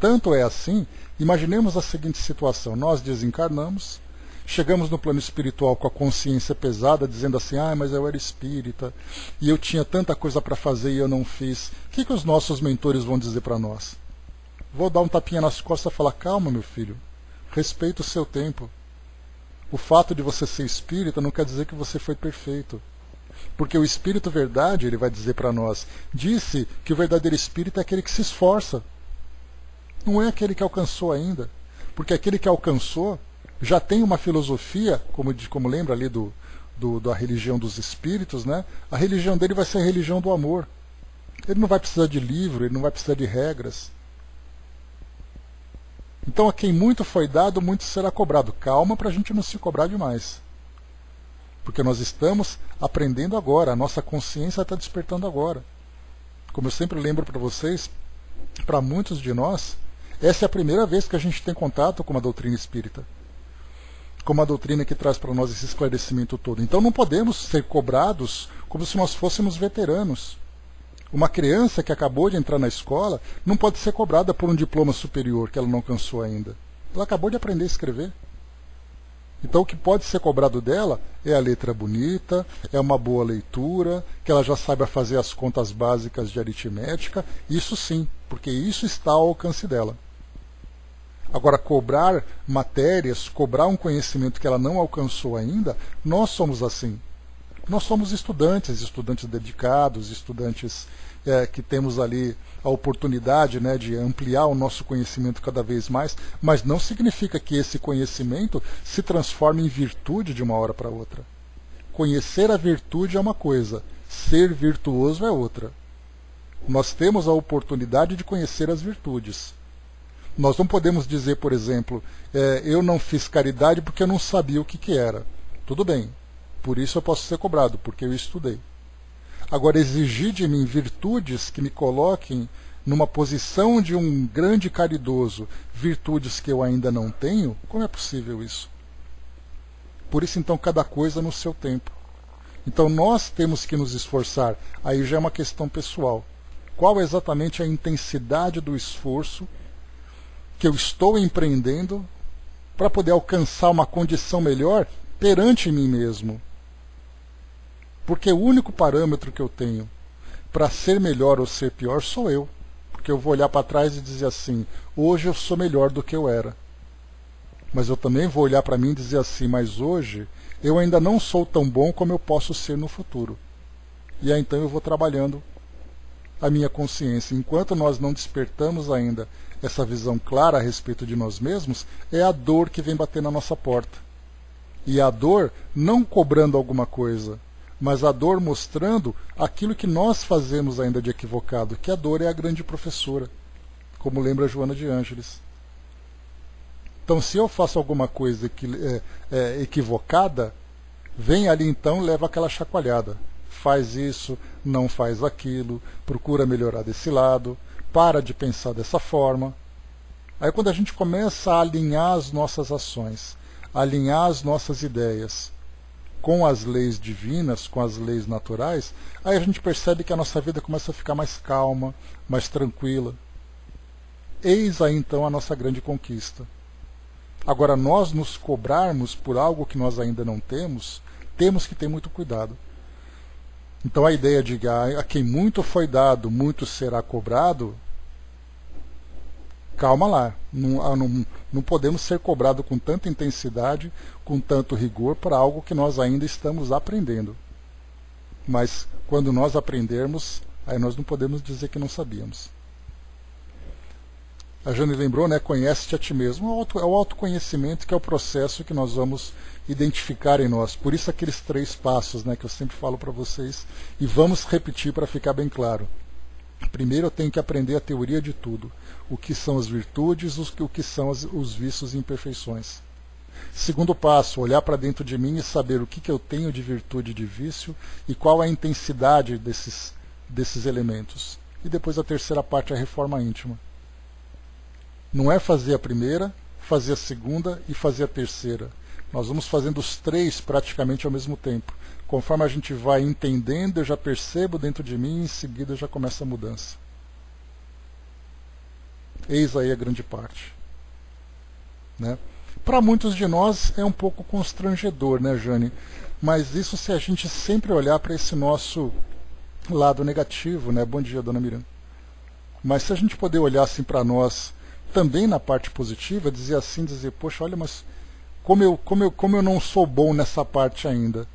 Tanto é assim, imaginemos a seguinte situação, nós desencarnamos, chegamos no plano espiritual com a consciência pesada, dizendo assim, mas eu era espírita, e eu tinha tanta coisa para fazer e eu não fiz. O que os nossos mentores vão dizer para nós? Vou dar um tapinha nas costas e falar, calma, meu filho, respeita o seu tempo. O fato de você ser espírita não quer dizer que você foi perfeito. Porque o espírito verdade, ele vai dizer para nós, disse que o verdadeiro espírito é aquele que se esforça. Não é aquele que alcançou ainda. Porque aquele que alcançou já tem uma filosofia, como lembra ali da religião dos espíritos, né? A religião dele vai ser a religião do amor. Ele não vai precisar de livro, ele não vai precisar de regras. Então a quem muito foi dado, muito será cobrado. Calma para a gente não se cobrar demais. Porque nós estamos aprendendo agora, a nossa consciência está despertando agora. Como eu sempre lembro para vocês, para muitos de nós, essa é a primeira vez que a gente tem contato com uma doutrina espírita. Com uma doutrina que traz para nós esse esclarecimento todo. Então não podemos ser cobrados como se nós fôssemos veteranos. Uma criança que acabou de entrar na escola não pode ser cobrada por um diploma superior que ela não alcançou ainda. Ela acabou de aprender a escrever. Então o que pode ser cobrado dela é a letra bonita, é uma boa leitura, que ela já saiba fazer as contas básicas de aritmética, isso sim, porque isso está ao alcance dela. Agora, cobrar matérias, cobrar um conhecimento que ela não alcançou ainda, nós somos assim. Nós somos estudantes, estudantes dedicados, estudantes que temos ali a oportunidade, né, de ampliar o nosso conhecimento cada vez mais, mas não significa que esse conhecimento se transforme em virtude de uma hora para outra. Conhecer a virtude é uma coisa, ser virtuoso é outra. Nós temos a oportunidade de conhecer as virtudes. Nós não podemos dizer, por exemplo, eu não fiz caridade porque eu não sabia o que era. Tudo bem, por isso eu posso ser cobrado, porque eu estudei. Agora, exigir de mim virtudes que me coloquem numa posição de um grande caridoso, virtudes que eu ainda não tenho, como é possível isso? Por isso, então, cada coisa no seu tempo. Então, nós temos que nos esforçar. Aí já é uma questão pessoal. Qual é exatamente a intensidade do esforço que eu estou empreendendo para poder alcançar uma condição melhor perante mim mesmo? Porque o único parâmetro que eu tenho para ser melhor ou ser pior sou eu. Porque eu vou olhar para trás e dizer assim, hoje eu sou melhor do que eu era. Mas eu também vou olhar para mim e dizer assim, mas hoje eu ainda não sou tão bom como eu posso ser no futuro. E aí então eu vou trabalhando a minha consciência. Enquanto nós não despertamos ainda essa visão clara a respeito de nós mesmos, é a dor que vem bater na nossa porta. E a dor não cobrando alguma coisa, mas a dor mostrando aquilo que nós fazemos ainda de equivocado, que a dor é a grande professora, como lembra Joana de Ângeles. Então, se eu faço alguma coisa equivocada, vem ali então, leva aquela chacoalhada. Faz isso, não faz aquilo, procura melhorar desse lado, para de pensar dessa forma. Aí quando a gente começa a alinhar as nossas ações, alinhar as nossas ideias com as leis divinas, com as leis naturais, aí a gente percebe que a nossa vida começa a ficar mais calma, mais tranquila. Eis aí então a nossa grande conquista. Agora, nós nos cobrarmos por algo que nós ainda não temos, temos que ter muito cuidado. Então a ideia de a quem muito foi dado, muito será cobrado, calma lá, não podemos ser cobrados com tanta intensidade, com tanto rigor, para algo que nós ainda estamos aprendendo. Mas quando nós aprendermos, aí nós não podemos dizer que não sabíamos. A Jane lembrou, né? Conhece-te a ti mesmo. É o autoconhecimento que é o processo que nós vamos identificar em nós. Por isso aqueles 3 passos, né, que eu sempre falo para vocês. E vamos repetir para ficar bem claro. Primeiro eu tenho que aprender a teoria de tudo. O que são as virtudes, o que são os vícios e imperfeições. Segundo passo, olhar para dentro de mim e saber o que eu tenho de virtude e de vício e qual a intensidade desses elementos. E depois a terceira parte é a reforma íntima. Não é fazer a primeira, fazer a segunda e fazer a terceira. Nós vamos fazendo os 3 praticamente ao mesmo tempo. Conforme a gente vai entendendo, eu já percebo dentro de mim e em seguida já começa a mudança. Eis aí a grande parte. Né? Para muitos de nós é um pouco constrangedor, né, Jane? Mas isso se a gente sempre olhar para esse nosso lado negativo, né? Bom dia, dona Miranda. Mas se a gente poder olhar assim para nós também na parte positiva, dizer, poxa, olha, mas como eu não sou bom nessa parte ainda.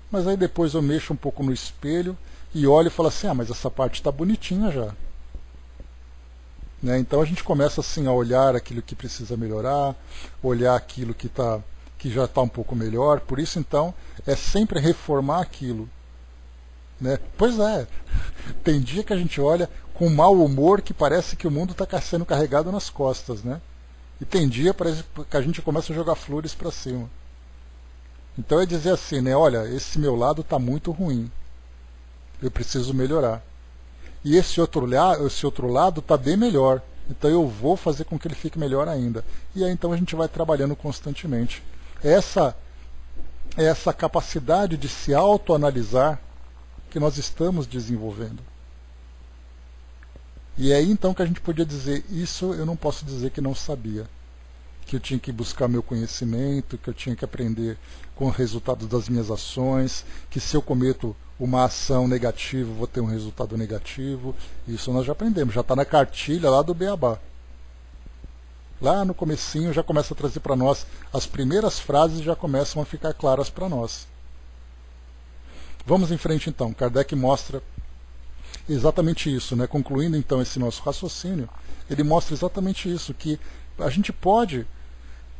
Mas aí depois eu mexo um pouco no espelho e olho e falo assim, mas essa parte está bonitinha já. Né? Então a gente começa assim a olhar aquilo que precisa melhorar, olhar aquilo que já está um pouco melhor. Por isso então é sempre reformar aquilo. Né? Pois é, tem dia que a gente olha com mau humor que parece que o mundo está sendo carregado nas costas, né? E tem dia que a gente começa a jogar flores para cima. Então é dizer assim, né? Olha, esse meu lado está muito ruim, eu preciso melhorar. E esse outro lado está bem melhor, então eu vou fazer com que ele fique melhor ainda. E aí então a gente vai trabalhando constantemente. Essa capacidade de se autoanalisar que nós estamos desenvolvendo. E é aí então que a gente podia dizer, isso eu não posso dizer que não sabia. Que eu tinha que buscar meu conhecimento, que eu tinha que aprender com o resultado das minhas ações, que se eu cometo uma ação negativa, eu vou ter um resultado negativo. Isso nós já aprendemos, já está na cartilha lá do Beabá. Lá no comecinho já começa a trazer para nós, as primeiras frases já começam a ficar claras para nós. Vamos em frente então. Kardec mostra exatamente isso, né? Concluindo então esse nosso raciocínio, ele mostra exatamente isso, que a gente pode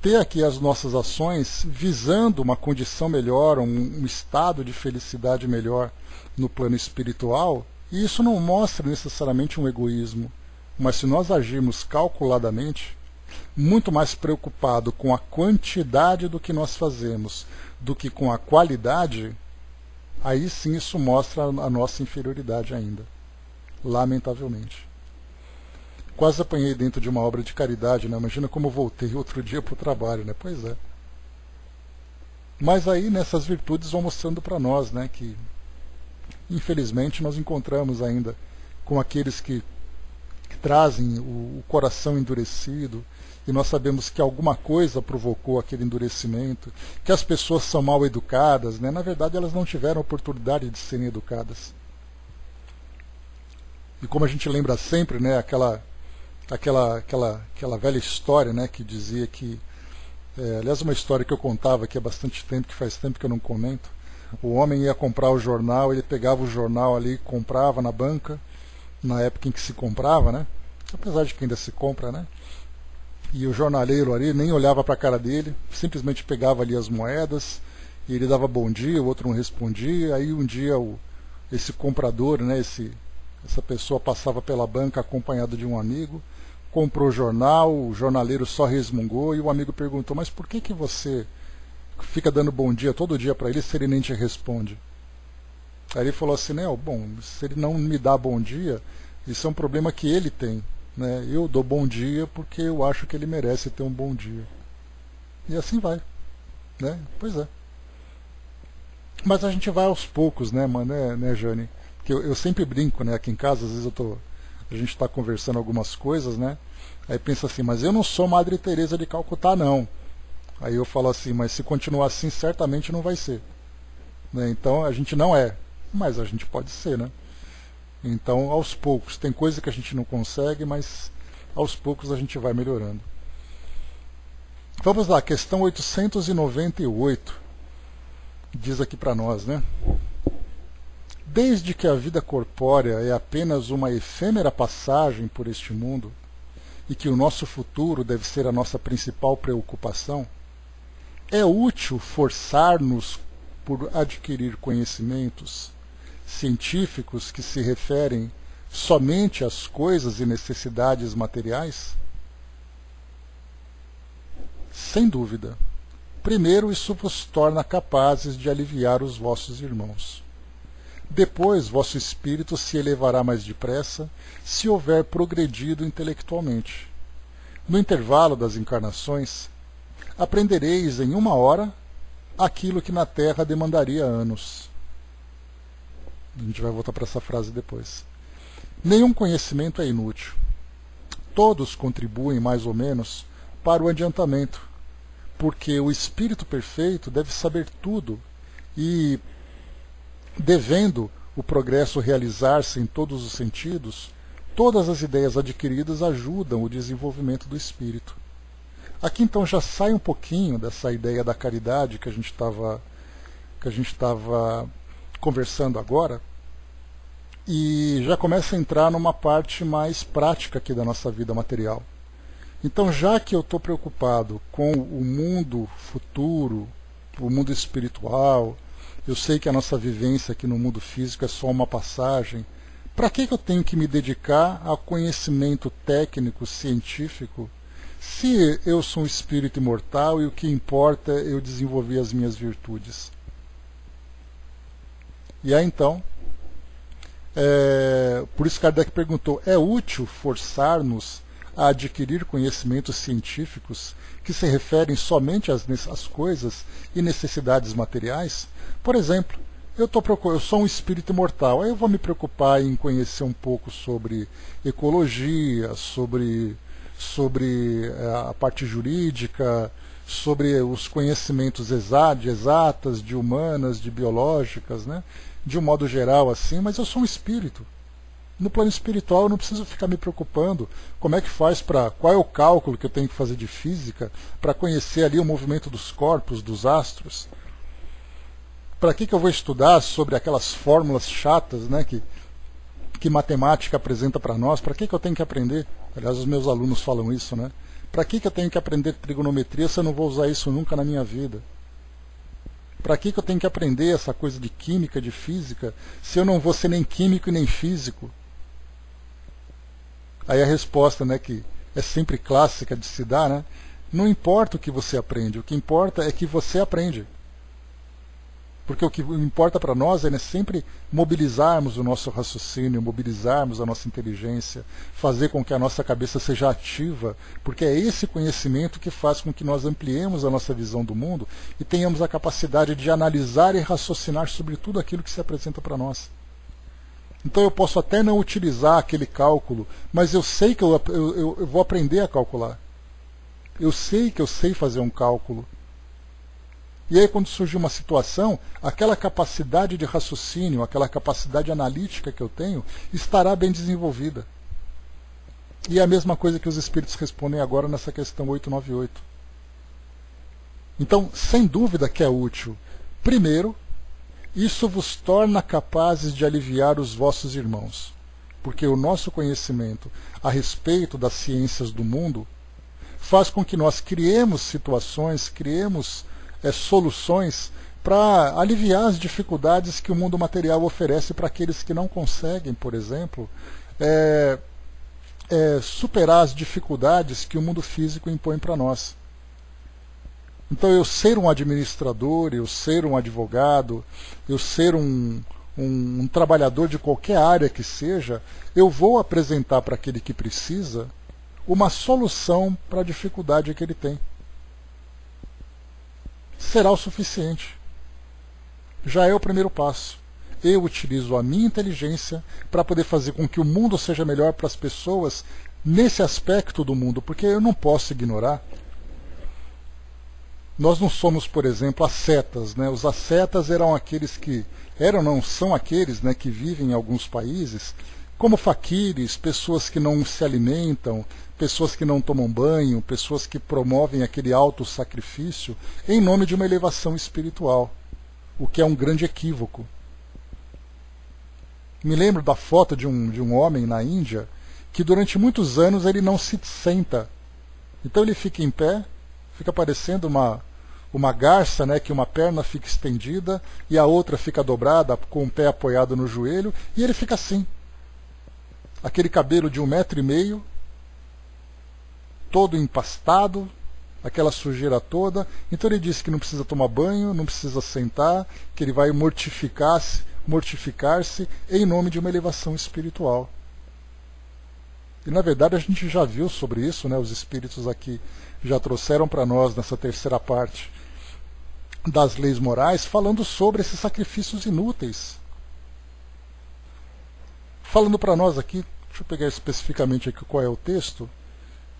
ter aqui as nossas ações visando uma condição melhor, um estado de felicidade melhor no plano espiritual, e isso não mostra necessariamente um egoísmo, mas se nós agirmos calculadamente, muito mais preocupado com a quantidade do que nós fazemos do que com a qualidade, aí sim isso mostra a nossa inferioridade ainda, lamentavelmente. Quase apanhei dentro de uma obra de caridade, né? Imagina como eu voltei outro dia para o trabalho, né? Pois é. Mas aí nessas virtudes vão mostrando para nós, né, que infelizmente nós encontramos ainda com aqueles que trazem o coração endurecido, e nós sabemos que alguma coisa provocou aquele endurecimento, que as pessoas são mal educadas, né? Na verdade elas não tiveram oportunidade de serem educadas. E como a gente lembra sempre, né, aquela velha história, né, que dizia que, aliás, uma história que eu contava aqui há bastante tempo, que faz tempo que eu não comento. O homem ia comprar o jornal, ele pegava o jornal ali, comprava na banca, na época em que se comprava, né, apesar de que ainda se compra, né, e o jornaleiro ali nem olhava para a cara dele, simplesmente pegava ali as moedas, e ele dava bom dia, o outro não respondia. Aí um dia esse comprador, né, essa pessoa passava pela banca acompanhado de um amigo, comprou o jornal, o jornaleiro só resmungou, e o amigo perguntou: mas por que você fica dando bom dia todo dia para ele se ele nem te responde? Aí ele falou assim, né, bom, se ele não me dá bom dia, isso é um problema que ele tem, né? Eu dou bom dia porque eu acho que ele merece ter um bom dia. E assim vai, né? Pois é. Mas a gente vai aos poucos, né, Jane? Que eu sempre brinco, né, aqui em casa, às vezes a gente está conversando algumas coisas, né? Aí pensa assim, mas eu não sou Madre Teresa de Calcutá, não. Aí eu falo assim, mas se continuar assim, certamente não vai ser, né? Então a gente não é, mas a gente pode ser, né? Então, aos poucos, tem coisa que a gente não consegue, mas aos poucos a gente vai melhorando. Vamos lá, questão 898. Diz aqui para nós, né? Desde que a vida corpórea é apenas uma efêmera passagem por este mundo, e que o nosso futuro deve ser a nossa principal preocupação, é útil forçar-nos por adquirir conhecimentos científicos que se referem somente às coisas e necessidades materiais? Sem dúvida. Primeiro, isso vos torna capazes de aliviar os vossos irmãos. Depois, vosso espírito se elevará mais depressa, se houver progredido intelectualmente. No intervalo das encarnações, aprendereis em 1 hora aquilo que na Terra demandaria anos. A gente vai voltar para essa frase depois. Nenhum conhecimento é inútil. Todos contribuem mais ou menos para o adiantamento, porque o espírito perfeito deve saber tudo e, devendo o progresso realizar-se em todos os sentidos, todas as ideias adquiridas ajudam o desenvolvimento do espírito. Aqui então já sai um pouquinho dessa ideia da caridade que a gente estava conversando agora, e já começa a entrar numa parte mais prática aqui da nossa vida material. Então, já que eu estou preocupado com o mundo futuro, o mundo espiritual, eu sei que a nossa vivência aqui no mundo físico é só uma passagem, para que eu tenho que me dedicar ao conhecimento técnico, científico, se eu sou um espírito imortal e o que importa é eu desenvolver as minhas virtudes? E aí então, por isso Kardec perguntou, é útil forçar-nos a adquirir conhecimentos científicos que se referem somente às coisas e necessidades materiais? Por exemplo, eu sou um espírito imortal, aí eu vou me preocupar em conhecer um pouco sobre ecologia, sobre a parte jurídica, sobre os conhecimentos de exatas, de humanas, de biológicas, né? De um modo geral assim, mas eu sou um espírito. No plano espiritual eu não preciso ficar me preocupando como é que faz qual é o cálculo que eu tenho que fazer de física para conhecer ali o movimento dos corpos, dos astros. Para que eu vou estudar sobre aquelas fórmulas chatas, né, que matemática apresenta para nós? Para que eu tenho que aprender? Aliás, os meus alunos falam isso, né? Para que eu tenho que aprender trigonometria se eu não vou usar isso nunca na minha vida? Para que eu tenho que aprender essa coisa de química, de física, se eu não vou ser nem químico e nem físico? Aí a resposta, né, que é sempre clássica de se dar, né? Não importa o que você aprende, o que importa é que você aprende. Porque o que importa para nós é, né, sempre mobilizarmos o nosso raciocínio, mobilizarmos a nossa inteligência, fazer com que a nossa cabeça seja ativa, porque é esse conhecimento que faz com que nós ampliemos a nossa visão do mundo e tenhamos a capacidade de analisar e raciocinar sobre tudo aquilo que se apresenta para nós. Então eu posso até não utilizar aquele cálculo, mas eu sei que eu vou aprender a calcular. Eu sei que eu sei fazer um cálculo. E aí, quando surgir uma situação, aquela capacidade de raciocínio, aquela capacidade analítica que eu tenho, estará bem desenvolvida. E é a mesma coisa que os espíritos respondem agora nessa questão 898. Então, sem dúvida que é útil. Primeiro, isso vos torna capazes de aliviar os vossos irmãos, porque o nosso conhecimento a respeito das ciências do mundo faz com que nós criemos situações, criemos soluções para aliviar as dificuldades que o mundo material oferece para aqueles que não conseguem, por exemplo, superar as dificuldades que o mundo físico impõe para nós. Então eu ser um administrador, eu ser um advogado, eu ser um trabalhador de qualquer área que seja, eu vou apresentar para aquele que precisa uma solução para a dificuldade que ele tem. Será o suficiente. Já é o primeiro passo. Eu utilizo a minha inteligência para poder fazer com que o mundo seja melhor para as pessoas nesse aspecto do mundo, porque eu não posso ignorar. Nós não somos, por exemplo, ascetas, né? Os ascetas eram aqueles que são aqueles, né, que vivem em alguns países como faquires, pessoas que não se alimentam, pessoas que não tomam banho, pessoas que promovem aquele auto-sacrifício em nome de uma elevação espiritual, o que é um grande equívoco. Me lembro da foto de um homem na Índia que durante muitos anos ele não se senta. Então ele fica em pé, fica parecendo uma garça, né, que uma perna fica estendida e a outra fica dobrada com o pé apoiado no joelho, e ele fica assim. Aquele cabelo de 1,5 metro, todo empastado, aquela sujeira toda. Então ele disse que não precisa tomar banho, não precisa sentar, que ele vai mortificar-se em nome de uma elevação espiritual. E na verdade a gente já viu sobre isso, né? Os espíritos aqui já trouxeram para nós nessa terceira parte das leis morais, falando sobre esses sacrifícios inúteis. Falando para nós aqui, deixa eu pegar especificamente aqui qual é o texto,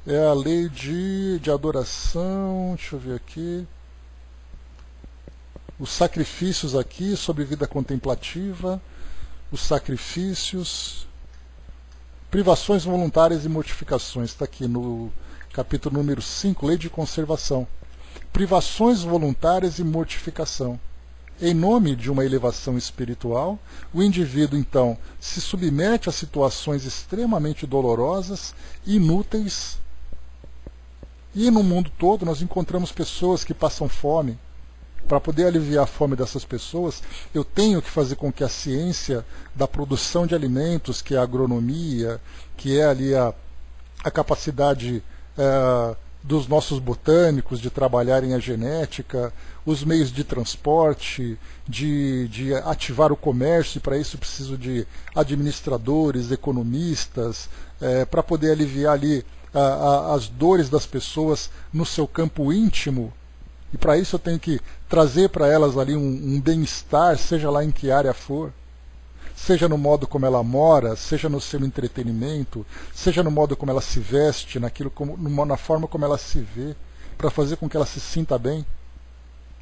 é a lei de adoração, deixa eu ver aqui, os sacrifícios aqui sobre vida contemplativa, os sacrifícios, privações voluntárias e mortificações, está aqui no capítulo número 5, lei de conservação. Privações voluntárias e mortificação. Em nome de uma elevação espiritual, o indivíduo, então, se submete a situações extremamente dolorosas, inúteis. E no mundo todo nós encontramos pessoas que passam fome. Para poder aliviar a fome dessas pessoas, eu tenho que fazer com que a ciência da produção de alimentos, que é a agronomia, que é ali a capacidade dos nossos botânicos de trabalharem a genética, os meios de transporte, de ativar o comércio, e para isso preciso de administradores, economistas, para poder aliviar ali as dores das pessoas no seu campo íntimo. E para isso eu tenho que trazer para elas ali um bem-estar, seja lá em que área for. Seja no modo como ela mora, seja no seu entretenimento, seja no modo como ela se veste, na forma como ela se vê, para fazer com que ela se sinta bem.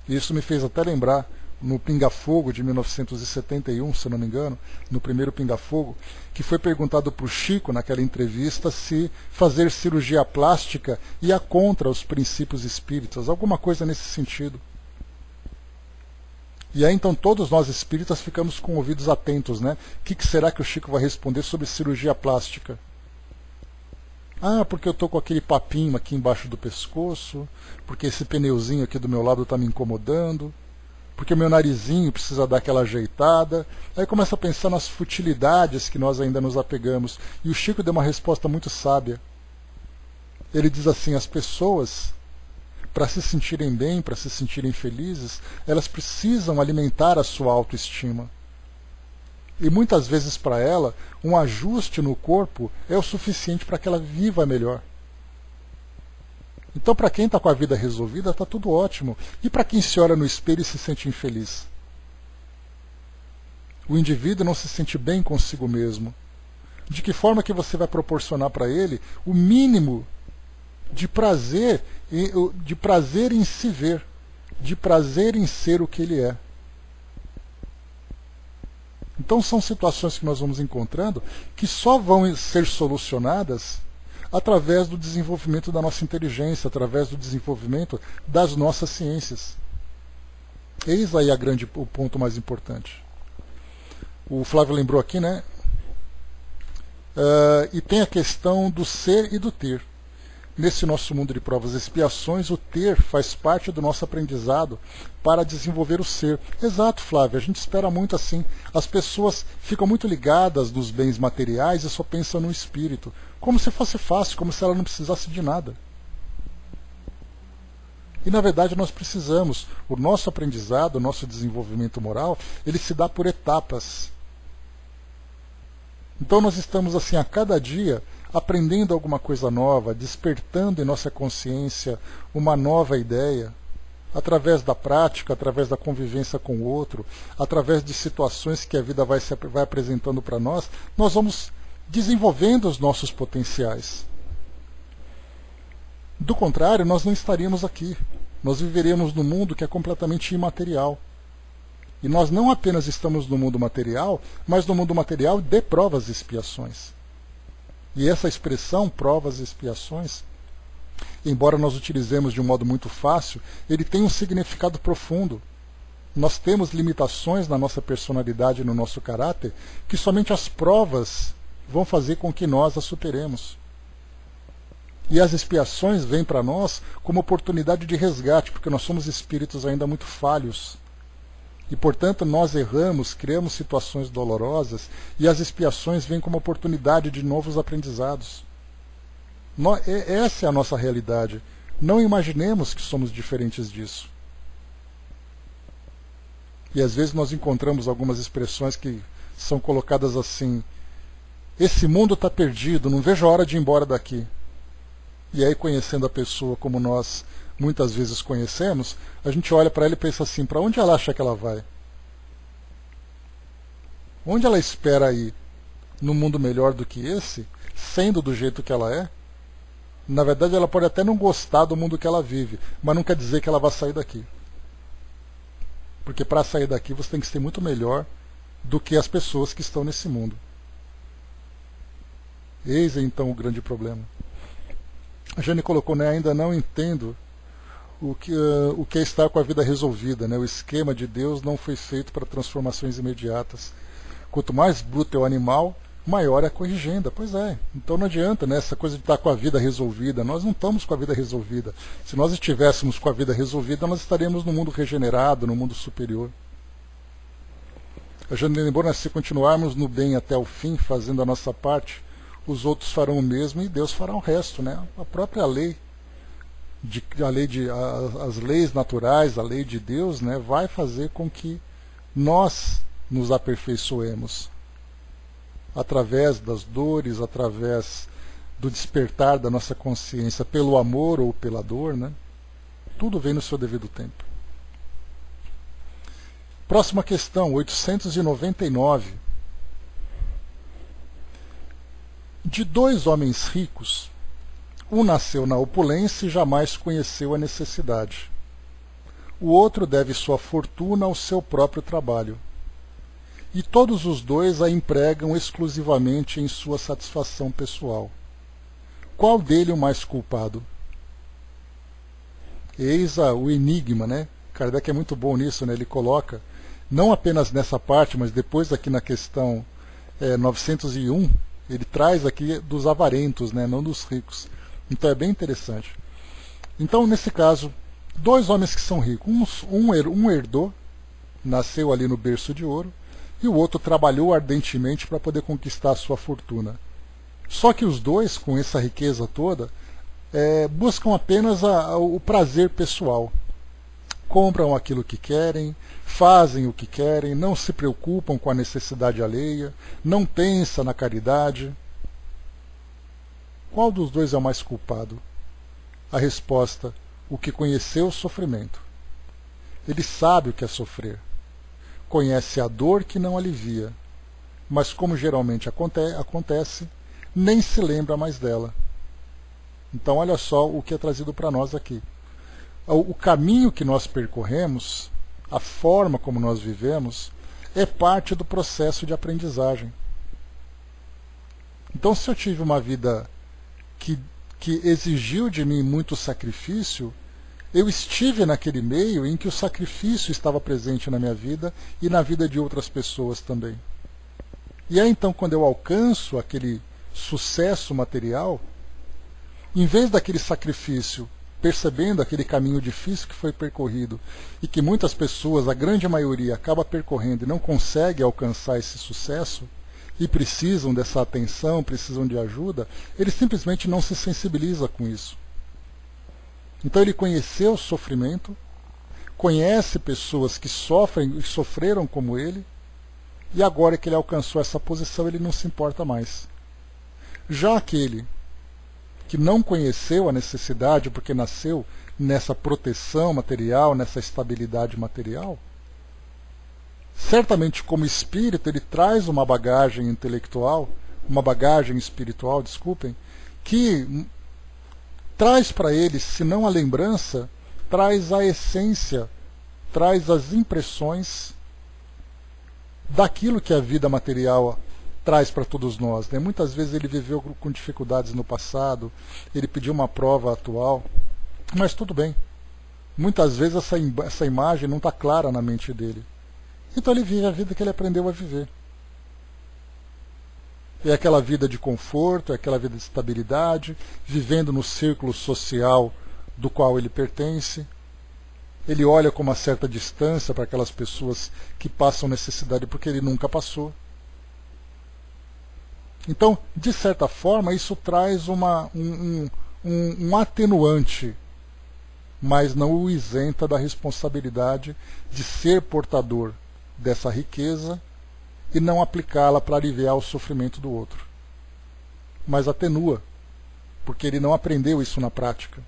E isso me fez até lembrar, no Pinga Fogo de 1971, se não me engano, no primeiro Pinga Fogo, que foi perguntado para o Chico, naquela entrevista, se fazer cirurgia plástica ia contra os princípios espíritas, alguma coisa nesse sentido. E aí então todos nós espíritas ficamos com ouvidos atentos, né? O que será que o Chico vai responder sobre cirurgia plástica? Ah, porque eu estou com aquele papinho aqui embaixo do pescoço, porque esse pneuzinho aqui do meu lado está me incomodando, porque meu narizinho precisa dar aquela ajeitada. Aí começa a pensar nas futilidades que nós ainda nos apegamos. E o Chico deu uma resposta muito sábia. Ele diz assim, as pessoas, para se sentirem bem, para se sentirem felizes, elas precisam alimentar a sua autoestima. E muitas vezes para ela, um ajuste no corpo é o suficiente para que ela viva melhor. Então, para quem está com a vida resolvida, está tudo ótimo. E para quem se olha no espelho e se sente infeliz? O indivíduo não se sente bem consigo mesmo. De que forma que você vai proporcionar para ele o mínimo de prazer em se ver, de prazer em ser o que ele é? Então são situações que nós vamos encontrando que só vão ser solucionadas através do desenvolvimento da nossa inteligência, através do desenvolvimento das nossas ciências. Eis aí o ponto mais importante. O Flávio lembrou aqui, né? E tem a questão do ser e do ter. Nesse nosso mundo de provas e expiações, o ter faz parte do nosso aprendizado para desenvolver o ser. Exato, Flávio, a gente espera muito assim. As pessoas ficam muito ligadas nos bens materiais e só pensam no espírito, como se fosse fácil, como se ela não precisasse de nada. E na verdade nós precisamos. O nosso aprendizado, o nosso desenvolvimento moral, ele se dá por etapas. Então nós estamos assim a cada dia aprendendo alguma coisa nova, despertando em nossa consciência uma nova ideia, através da prática, através da convivência com o outro, através de situações que a vida vai apresentando para nós, nós vamos desenvolvendo os nossos potenciais. Do contrário, nós não estaríamos aqui. Nós viveríamos num mundo que é completamente imaterial. E nós não apenas estamos no mundo material, mas no mundo material de provas e expiações. E essa expressão, provas e expiações, embora nós utilizemos de um modo muito fácil, ele tem um significado profundo. Nós temos limitações na nossa personalidade e no nosso caráter, que somente as provas vão fazer com que nós as superemos. E as expiações vêm para nós como oportunidade de resgate, porque nós somos espíritos ainda muito falhos. E, portanto, nós erramos, criamos situações dolorosas, e as expiações vêm como oportunidade de novos aprendizados. Essa é a nossa realidade. Não imaginemos que somos diferentes disso. E às vezes nós encontramos algumas expressões que são colocadas assim: esse mundo está perdido, não vejo a hora de ir embora daqui. E aí, conhecendo a pessoa como nós muitas vezes conhecemos, a gente olha para ela e pensa assim, para onde ela acha que ela vai? Onde ela espera ir? Num mundo melhor do que esse, sendo do jeito que ela é? Na verdade, ela pode até não gostar do mundo que ela vive, mas não quer dizer que ela vai sair daqui. Porque para sair daqui você tem que ser muito melhor do que as pessoas que estão nesse mundo. Eis então o grande problema. A Jane colocou, né, ainda não entendo o que é estar com a vida resolvida, né? O esquema de Deus não foi feito para transformações imediatas. Quanto mais bruto é o animal, maior é a corrigenda. Pois é, então não adianta, né, essa coisa de estar com a vida resolvida. Nós não estamos com a vida resolvida. Se nós estivéssemos com a vida resolvida, nós estaríamos no mundo regenerado, no mundo superior. A Jane lembrou, né, se continuarmos no bem até o fim, fazendo a nossa parte, os outros farão o mesmo e Deus fará o resto, né? A própria lei. As leis naturais, a lei de Deus, né, vai fazer com que nós nos aperfeiçoemos através das dores, através do despertar da nossa consciência pelo amor ou pela dor, né? Tudo vem no seu devido tempo. Próxima questão, 899. De dois homens ricos, um nasceu na opulência e jamais conheceu a necessidade. O outro deve sua fortuna ao seu próprio trabalho. E todos os dois a empregam exclusivamente em sua satisfação pessoal. Qual dele o mais culpado? Eis o enigma, né? Kardec é muito bom nisso, né? Ele coloca não apenas nessa parte, mas depois aqui na questão 901, ele traz aqui dos avarentos, né, não dos ricos. Então é bem interessante. Então, nesse caso, dois homens que são ricos, um herdou, nasceu ali no berço de ouro, e o outro trabalhou ardentemente para poder conquistar a sua fortuna. Só que os dois, com essa riqueza toda, buscam apenas o prazer pessoal. Compram aquilo que querem, fazem o que querem, não se preocupam com a necessidade alheia, não pensam na caridade. Qual dos dois é o mais culpado? A resposta: o que conheceu o sofrimento. Ele sabe o que é sofrer. Conhece a dor que não alivia, mas como geralmente acontece, nem se lembra mais dela. Então olha só o que é trazido para nós aqui. O caminho que nós percorremos, a forma como nós vivemos, é parte do processo de aprendizagem. Então, se eu tive uma vida que exigiu de mim muito sacrifício, eu estive naquele meio em que o sacrifício estava presente na minha vida e na vida de outras pessoas também. E aí então, quando eu alcanço aquele sucesso material, em vez daquele sacrifício, percebendo aquele caminho difícil que foi percorrido e que muitas pessoas, a grande maioria, acaba percorrendo e não consegue alcançar esse sucesso e precisam dessa atenção, precisam de ajuda, ele simplesmente não se sensibiliza com isso. Então ele conheceu o sofrimento, conhece pessoas que sofrem e sofreram como ele, e agora que ele alcançou essa posição, ele não se importa mais. Já aquele que não conheceu a necessidade porque nasceu nessa proteção material, nessa estabilidade material, certamente como espírito ele traz uma bagagem intelectual, uma bagagem espiritual, desculpem, que traz para ele, se não a lembrança, traz a essência, traz as impressões daquilo que a vida material traz para todos nós, né? Muitas vezes ele viveu com dificuldades no passado, ele pediu uma prova atual, mas tudo bem. Muitas vezes essa imagem não está clara na mente dele. Então ele vive a vida que ele aprendeu a viver. É aquela vida de conforto, é aquela vida de estabilidade, vivendo no círculo social do qual ele pertence. Ele olha com uma certa distância para aquelas pessoas que passam necessidade porque ele nunca passou. Então, de certa forma, isso traz um atenuante, mas não o isenta da responsabilidade de ser portador dessa riqueza e não aplicá-la para aliviar o sofrimento do outro. Mas atenua, porque ele não aprendeu isso na prática.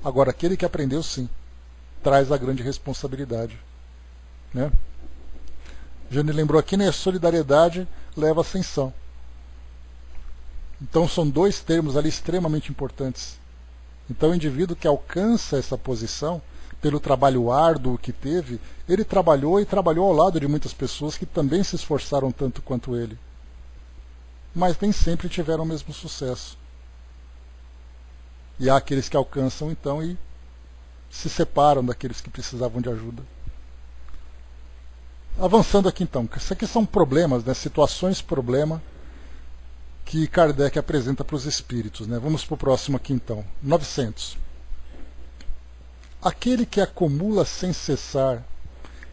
Agora, aquele que aprendeu, sim, traz a grande responsabilidade. Né? Jane lembrou aqui, né? Solidariedade leva a ascensão. Então são dois termos ali extremamente importantes. Então o indivíduo que alcança essa posição, pelo trabalho árduo que teve, ele trabalhou e trabalhou ao lado de muitas pessoas que também se esforçaram tanto quanto ele. Mas nem sempre tiveram o mesmo sucesso. E há aqueles que alcançam então e se separam daqueles que precisavam de ajuda. Avançando aqui então, isso aqui são problemas, né? Situações-problema que Kardec apresenta para os espíritos. Né? Vamos para o próximo aqui então. 900. Aquele que acumula sem cessar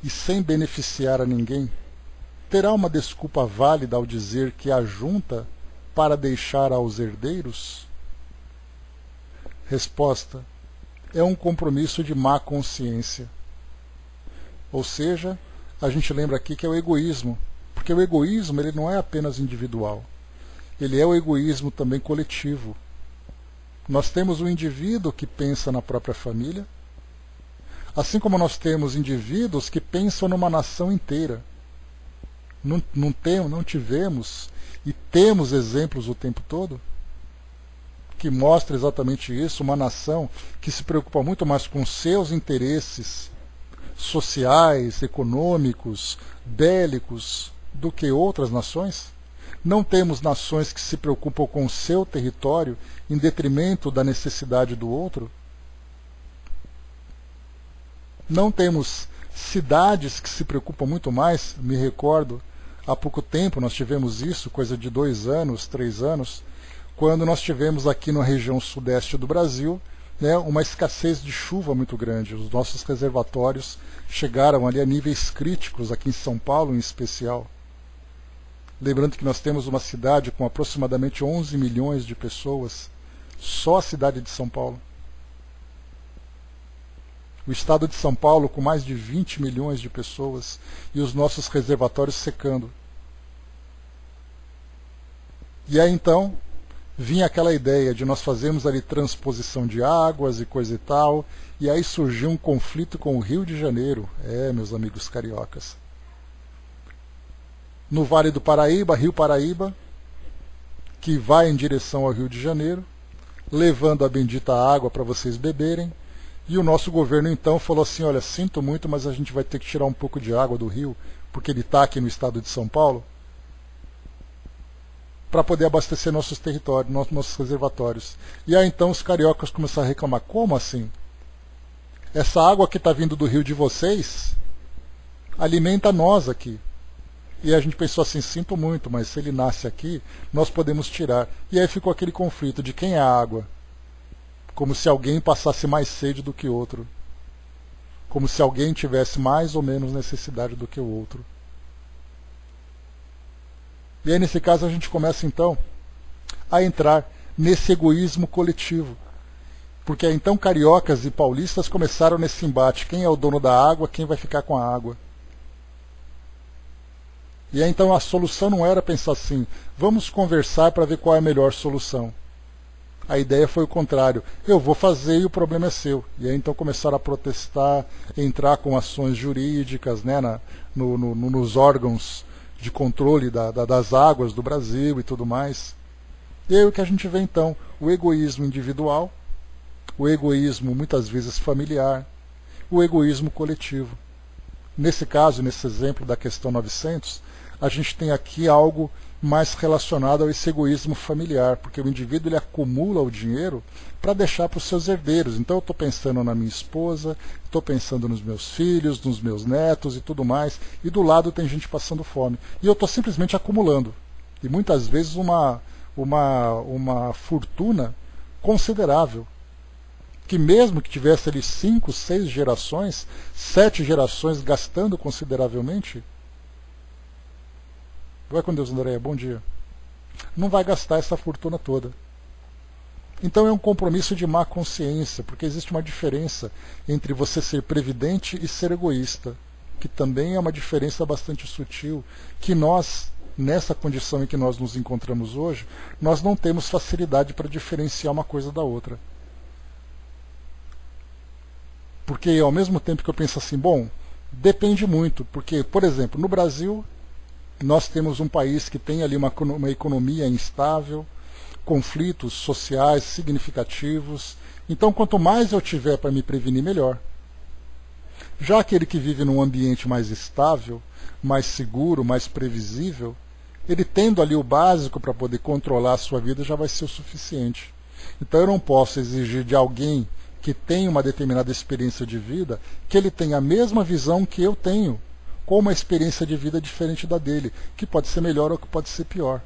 e sem beneficiar a ninguém, terá uma desculpa válida ao dizer que ajunta para deixar aos herdeiros? Resposta: é um compromisso de má consciência. Ou seja, a gente lembra aqui que é o egoísmo, porque o egoísmo ele não é apenas individual. Ele é o egoísmo também coletivo. Nós temos o indivíduo que pensa na própria família, assim como nós temos indivíduos que pensam numa nação inteira. Não tivemos e temos exemplos o tempo todo que mostram exatamente isso, uma nação que se preocupa muito mais com seus interesses sociais, econômicos, bélicos, do que outras nações. Não temos nações que se preocupam com o seu território em detrimento da necessidade do outro. Não temos Cidades que se preocupam muito mais, me recordo, há pouco tempo nós tivemos isso, coisa de 2 anos, 3 anos, quando nós tivemos aqui na região sudeste do Brasil, né, uma escassez de chuva muito grande. Os nossos reservatórios chegaram ali a níveis críticos, aqui em São Paulo em especial. Lembrando que nós temos uma cidade com aproximadamente 11 milhões de pessoas, só a cidade de São Paulo. O estado de São Paulo com mais de 20 milhões de pessoas e os nossos reservatórios secando. E aí então vinha aquela ideia de nós fazermos ali transposição de águas e coisa e tal, e aí surgiu um conflito com o Rio de Janeiro, meus amigos cariocas. No Vale do Paraíba, Rio Paraíba, que vai em direção ao Rio de Janeiro, levando a bendita água para vocês beberem, e o nosso governo então falou assim, olha, sinto muito, mas a gente vai ter que tirar um pouco de água do rio, porque ele está aqui no estado de São Paulo, para poder abastecer nossos territórios, nossos reservatórios. E aí então os cariocas começaram a reclamar, como assim? Essa água que está vindo do rio de vocês alimenta nós aqui. E a gente pensou assim, sinto muito, mas se ele nasce aqui, nós podemos tirar. E aí ficou aquele conflito de quem é a água. Como se alguém passasse mais sede do que outro. Como se alguém tivesse mais ou menos necessidade do que o outro. E aí nesse caso a gente começa então a entrar nesse egoísmo coletivo. Porque então cariocas e paulistas começaram nesse embate. Quem é o dono da água, quem vai ficar com a água? E aí então a solução não era pensar assim, vamos conversar para ver qual é a melhor solução. A ideia foi o contrário, eu vou fazer e o problema é seu. E aí então começaram a protestar, entrar com ações jurídicas, né, nos órgãos de controle das águas do Brasil e tudo mais. E aí o que a gente vê então? O egoísmo individual, o egoísmo muitas vezes familiar, o egoísmo coletivo. Nesse caso, nesse exemplo da questão 900, a gente tem aqui algo mais relacionado a esse egoísmo familiar, porque o indivíduo ele acumula o dinheiro para deixar para os seus herdeiros. Então eu estou pensando na minha esposa, estou pensando nos meus filhos, nos meus netos e tudo mais, e do lado tem gente passando fome. E eu estou simplesmente acumulando. E muitas vezes uma fortuna considerável, que mesmo que tivesse ali 5, 6 gerações, 7 gerações gastando consideravelmente, vai com Deus, Andréia, bom dia, não vai gastar essa fortuna toda. Então é um compromisso de má consciência, porque existe uma diferença entre você ser previdente e ser egoísta, que também é uma diferença bastante sutil, que nós, nessa condição em que nós nos encontramos hoje, nós não temos facilidade para diferenciar uma coisa da outra. Porque ao mesmo tempo que eu penso assim, bom, depende muito, porque, por exemplo, no Brasil, nós temos um país que tem ali uma economia instável, conflitos sociais significativos, então quanto mais eu tiver para me prevenir, melhor. Já aquele que vive num ambiente mais estável, mais seguro, mais previsível, ele tendo ali o básico para poder controlar a sua vida já vai ser o suficiente. Então eu não posso exigir de alguém que tem uma determinada experiência de vida que ele tenha a mesma visão que eu tenho, com uma experiência de vida diferente da dele, que pode ser melhor ou que pode ser pior.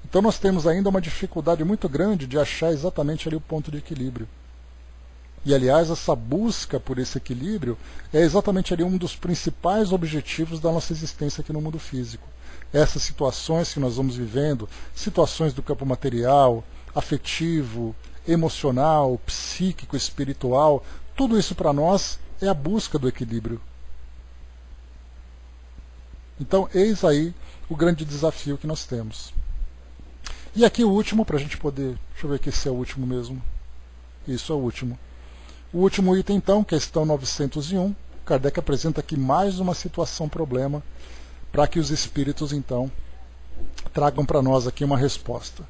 Então nós temos ainda uma dificuldade muito grande de achar exatamente ali o ponto de equilíbrio. E aliás, essa busca por esse equilíbrio é exatamente ali um dos principais objetivos da nossa existência aqui no mundo físico. Essas situações que nós vamos vivendo, situações do campo material, afetivo, emocional, psíquico, espiritual, tudo isso para nós é a busca do equilíbrio. Então, eis aí o grande desafio que nós temos. E aqui o último, para a gente poder... Deixa eu ver aqui se é o último mesmo. Isso é o último. O último item, então, questão 901. Kardec apresenta aqui mais uma situação-problema para que os espíritos, então, tragam para nós aqui uma resposta.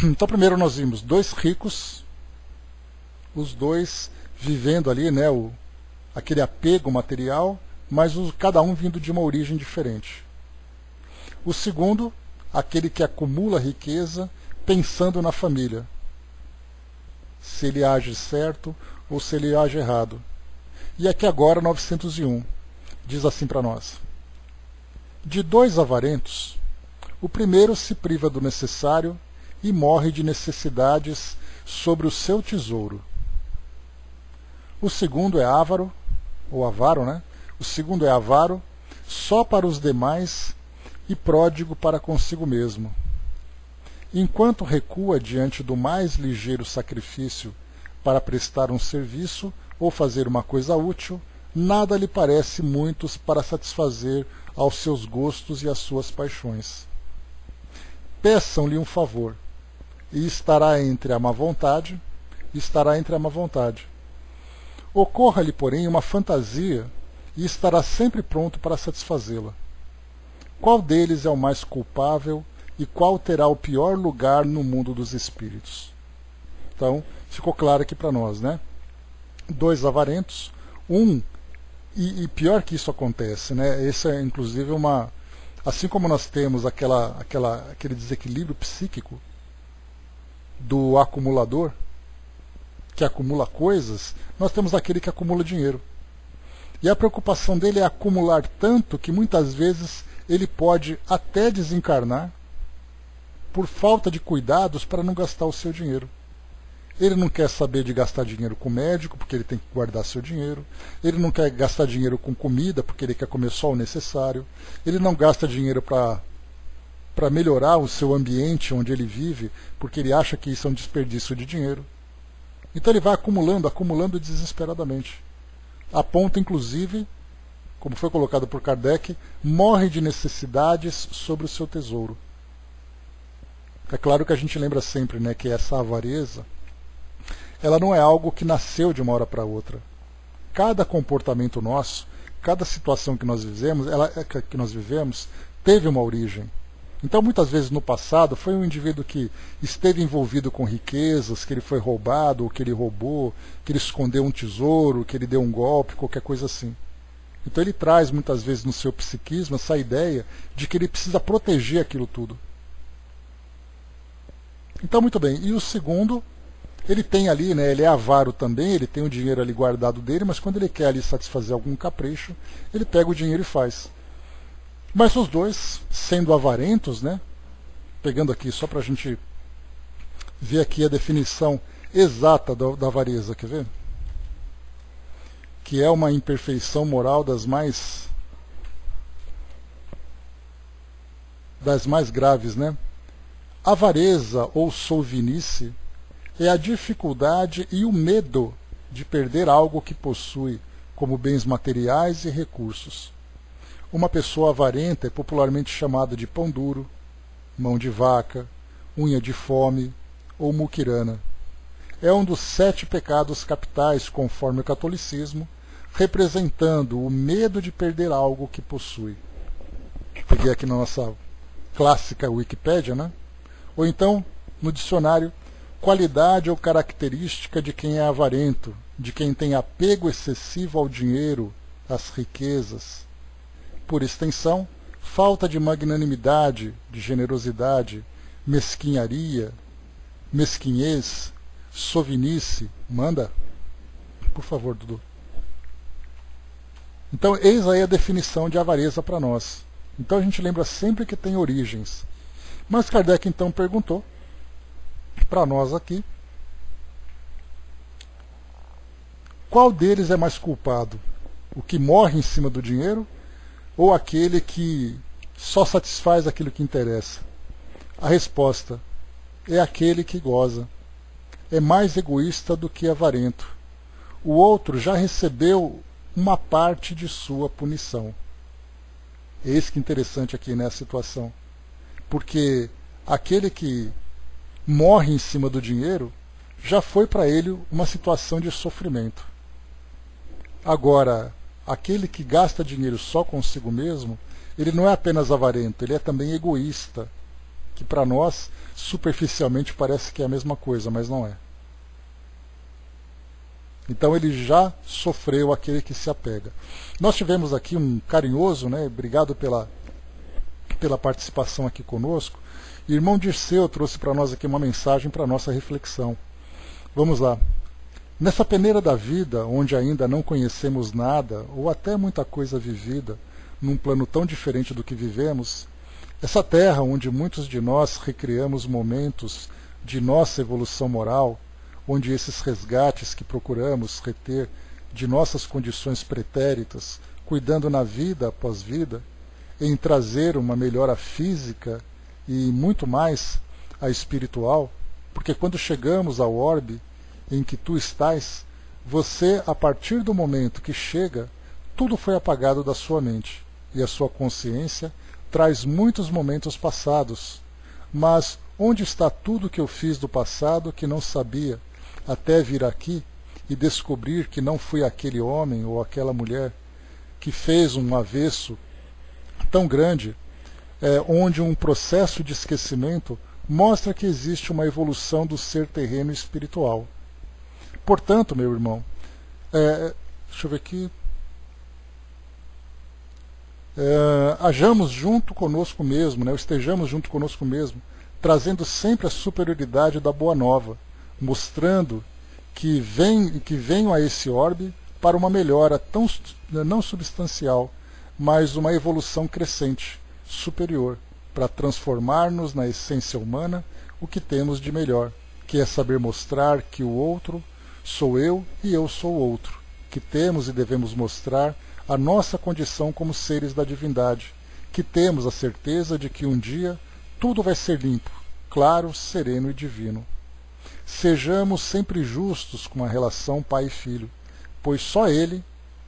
Então, primeiro nós vimos 2 ricos, os dois vivendo ali, né, aquele apego material, mas cada um vindo de uma origem diferente. O segundo, aquele que acumula riqueza pensando na família, se ele age certo ou se ele age errado. E aqui agora 901 diz assim para nós: de 2 avarentos, o primeiro se priva do necessário e morre de necessidades sobre o seu tesouro. O segundo é avaro, ou avaro, né? O segundo é avaro só para os demais e pródigo para consigo mesmo. Enquanto recua diante do mais ligeiro sacrifício para prestar um serviço ou fazer uma coisa útil, nada lhe parece muitos para satisfazer aos seus gostos e às suas paixões. Peçam-lhe um favor, e estará entre a má vontade, Ocorra-lhe, porém, uma fantasia, e estará sempre pronto para satisfazê-la. Qual deles é o mais culpável e qual terá o pior lugar no mundo dos espíritos? Então, ficou claro aqui para nós, né? 2 avarentos, e pior que isso acontece, né? Esse é inclusive uma... Assim como nós temos aquele desequilíbrio psíquico do acumulador, que acumula coisas, nós temos aquele que acumula dinheiro. E a preocupação dele é acumular tanto que muitas vezes ele pode até desencarnar por falta de cuidados para não gastar o seu dinheiro. Ele não quer saber de gastar dinheiro com médico, porque ele tem que guardar seu dinheiro. Ele não quer gastar dinheiro com comida, porque ele quer comer só o necessário. Ele não gasta dinheiro para melhorar o seu ambiente onde ele vive, porque ele acha que isso é um desperdício de dinheiro. Então ele vai acumulando desesperadamente. A ponto, inclusive, como foi colocado por Kardec, morre de necessidades sobre o seu tesouro. É claro que a gente lembra sempre, né, que essa avareza, ela não é algo que nasceu de uma hora para outra. Cada comportamento nosso, cada situação que nós vivemos, teve uma origem. Então, muitas vezes no passado, foi um indivíduo que esteve envolvido com riquezas, que ele foi roubado, ou que ele roubou, que ele escondeu um tesouro, que ele deu um golpe, qualquer coisa assim. Então ele traz muitas vezes no seu psiquismo essa ideia de que ele precisa proteger aquilo tudo. Então, muito bem. E o segundo, ele tem ali, né, ele é avaro também, ele tem o dinheiro ali guardado dele, mas quando ele quer ali satisfazer algum capricho, ele pega o dinheiro e faz. Mas os dois, sendo avarentos, né, pegando aqui só para a gente ver aqui a definição exata da avareza, quer ver? Que é uma imperfeição moral das mais graves, né? Avareza ou solvinice é a dificuldade e o medo de perder algo que possui, como bens materiais e recursos. Uma pessoa avarenta é popularmente chamada de pão duro, mão de vaca, unha de fome ou muquirana. É um dos 7 pecados capitais, conforme o catolicismo, representando o medo de perder algo que possui. Peguei aqui na nossa clássica Wikipédia, né? Ou então, no dicionário, qualidade ou característica de quem é avarento, de quem tem apego excessivo ao dinheiro, às riquezas. Por extensão, falta de magnanimidade, de generosidade, mesquinharia, mesquinhez, sovinice. Manda, por favor, Dudu. Então, eis aí a definição de avareza para nós. Então a gente lembra sempre que tem origens. Mas Kardec então perguntou para nós aqui, qual deles é mais culpado? O que morre em cima do dinheiro ou aquele que só satisfaz aquilo que interessa? A resposta é aquele que goza. É mais egoísta do que avarento. O outro já recebeu uma parte de sua punição. Eis que interessante aqui nessa situação. Porque aquele que morre em cima do dinheiro já foi para ele uma situação de sofrimento. Agora, aquele que gasta dinheiro só consigo mesmo, ele não é apenas avarento, ele é também egoísta, que para nós, superficialmente, parece que é a mesma coisa, mas não é. Então ele já sofreu aquele que se apega. Nós tivemos aqui um carinhoso, né, obrigado pela participação aqui conosco. Irmão Dirceu trouxe para nós aqui uma mensagem para a nossa reflexão. Vamos lá. Nessa peneira da vida, onde ainda não conhecemos nada, ou até muita coisa vivida, num plano tão diferente do que vivemos, essa terra onde muitos de nós recriamos momentos de nossa evolução moral, onde esses resgates que procuramos reter de nossas condições pretéritas, cuidando na vida após vida, em trazer uma melhora física e muito mais a espiritual, porque quando chegamos ao orbe em que tu estás, você, a partir do momento que chega, tudo foi apagado da sua mente, e a sua consciência traz muitos momentos passados. Mas onde está tudo que eu fiz do passado que não sabia, até vir aqui e descobrir que não fui aquele homem ou aquela mulher que fez um avesso tão grande, onde um processo de esquecimento mostra que existe uma evolução do ser terreno espiritual. Portanto, meu irmão, deixa eu ver aqui, hajamos junto conosco mesmo, né, estejamos junto conosco mesmo, trazendo sempre a superioridade da boa nova, mostrando que venho a esse orbe para uma melhora não substancial, mas uma evolução crescente, superior, para transformar-nos na essência humana o que temos de melhor, que é saber mostrar que o outro sou eu e eu sou o outro, que temos e devemos mostrar a nossa condição como seres da divindade, que temos a certeza de que um dia tudo vai ser limpo, claro, sereno e divino. Sejamos sempre justos com a relação pai e filho, pois só ele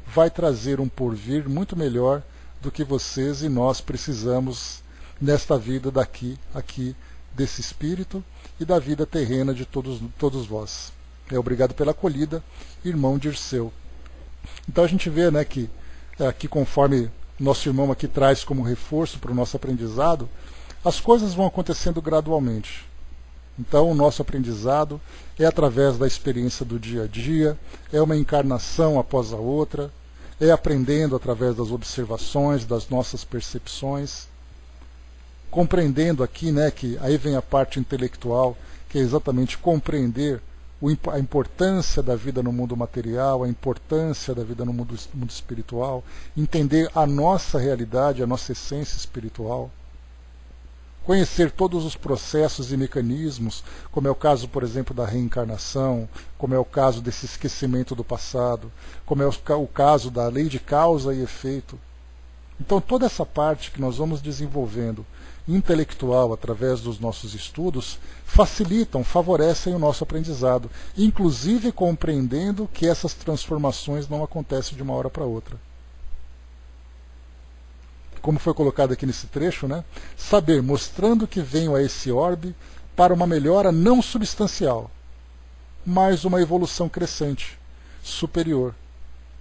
vai trazer um porvir muito melhor do que vocês e nós precisamos nesta vida aqui desse espírito e da vida terrena de todos vós. Obrigado pela acolhida, irmão Dirceu. Então a gente vê, né, que aqui, conforme nosso irmão aqui traz como reforço para o nosso aprendizado, as coisas vão acontecendo gradualmente. Então o nosso aprendizado é através da experiência do dia a dia, é uma encarnação após a outra, é aprendendo através das observações, das nossas percepções, compreendendo aqui, né, que aí vem a parte intelectual, que é exatamente compreender a importância da vida no mundo material, a importância da vida no mundo espiritual, entender a nossa realidade, a nossa essência espiritual, conhecer todos os processos e mecanismos, como é o caso, por exemplo, da reencarnação, como é o caso desse esquecimento do passado, como é o caso da lei de causa e efeito. Então toda essa parte que nós vamos desenvolvendo intelectual através dos nossos estudos facilitam, favorecem o nosso aprendizado, inclusive compreendendo que essas transformações não acontecem de uma hora para outra. Como foi colocado aqui nesse trecho, né? Saber, mostrando que venho a esse orbe para uma melhora não substancial, mas uma evolução crescente, superior,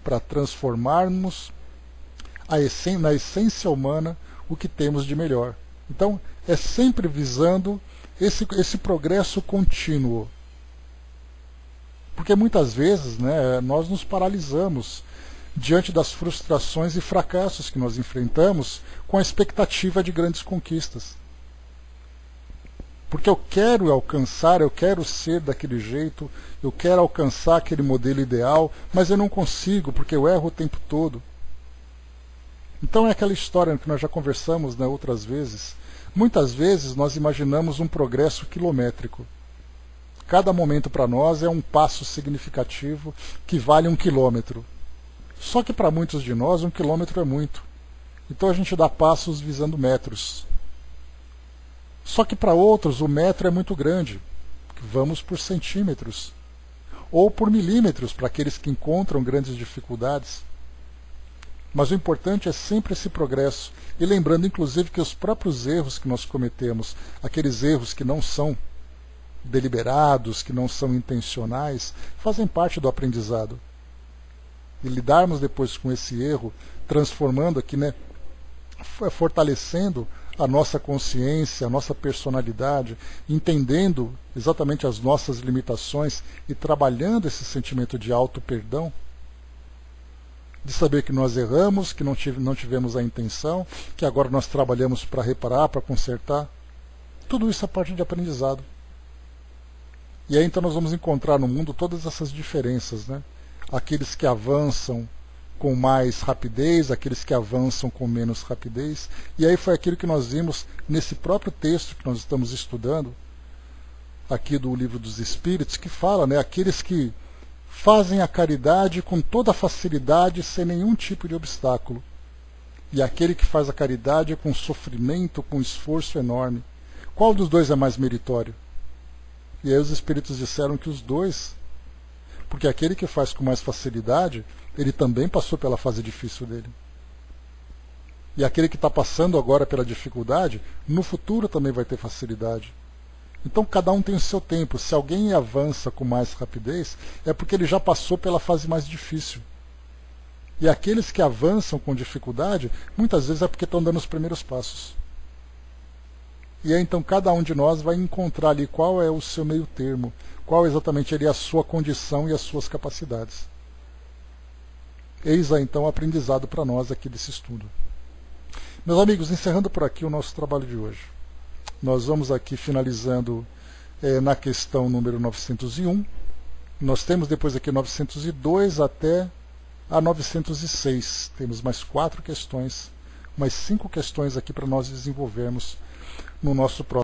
para transformarmos na essência humana o que temos de melhor. Então, é sempre visando esse progresso contínuo. Porque muitas vezes, né, nós nos paralisamos diante das frustrações e fracassos que nós enfrentamos com a expectativa de grandes conquistas. Porque eu quero alcançar, eu quero ser daquele jeito, eu quero alcançar aquele modelo ideal, mas eu não consigo porque eu erro o tempo todo. Então é aquela história que nós já conversamos, né, outras vezes. Muitas vezes nós imaginamos um progresso quilométrico. Cada momento para nós é um passo significativo que vale 1 quilômetro. Só que para muitos de nós 1 quilômetro é muito. Então a gente dá passos visando metros. Só que para outros o metro é muito grande. Vamos por centímetros. Ou por milímetros, para aqueles que encontram grandes dificuldades. Mas o importante é sempre esse progresso. E lembrando, inclusive, que os próprios erros que nós cometemos, aqueles erros que não são deliberados, que não são intencionais, fazem parte do aprendizado. E lidarmos depois com esse erro, transformando aqui, né, fortalecendo a nossa consciência, a nossa personalidade, entendendo exatamente as nossas limitações e trabalhando esse sentimento de auto-perdão, de saber que nós erramos, que não tivemos a intenção, que agora nós trabalhamos para reparar, para consertar. Tudo isso é parte de aprendizado. E aí então nós vamos encontrar no mundo todas essas diferenças, né? Aqueles que avançam com mais rapidez, aqueles que avançam com menos rapidez. E aí foi aquilo que nós vimos nesse próprio texto que nós estamos estudando, aqui do Livro dos Espíritos, que fala, né, aqueles que fazem a caridade com toda facilidade, sem nenhum tipo de obstáculo. E aquele que faz a caridade com sofrimento, com esforço enorme. Qual dos dois é mais meritório? E aí os Espíritos disseram que os dois, porque aquele que faz com mais facilidade, ele também passou pela fase difícil dele. E aquele que está passando agora pela dificuldade, no futuro também vai ter facilidade. Então cada um tem o seu tempo. Se alguém avança com mais rapidez, é porque ele já passou pela fase mais difícil. E aqueles que avançam com dificuldade, muitas vezes é porque estão dando os primeiros passos. E aí então cada um de nós vai encontrar ali qual é o seu meio termo, qual exatamente ali a sua condição e as suas capacidades. Eis aí então o aprendizado para nós aqui desse estudo. Meus amigos, encerrando por aqui o nosso trabalho de hoje. Nós vamos aqui finalizando na questão número 901. Nós temos depois aqui 902 até a 906. Temos mais 4 questões, mais 5 questões aqui para nós desenvolvermos no nosso próximo.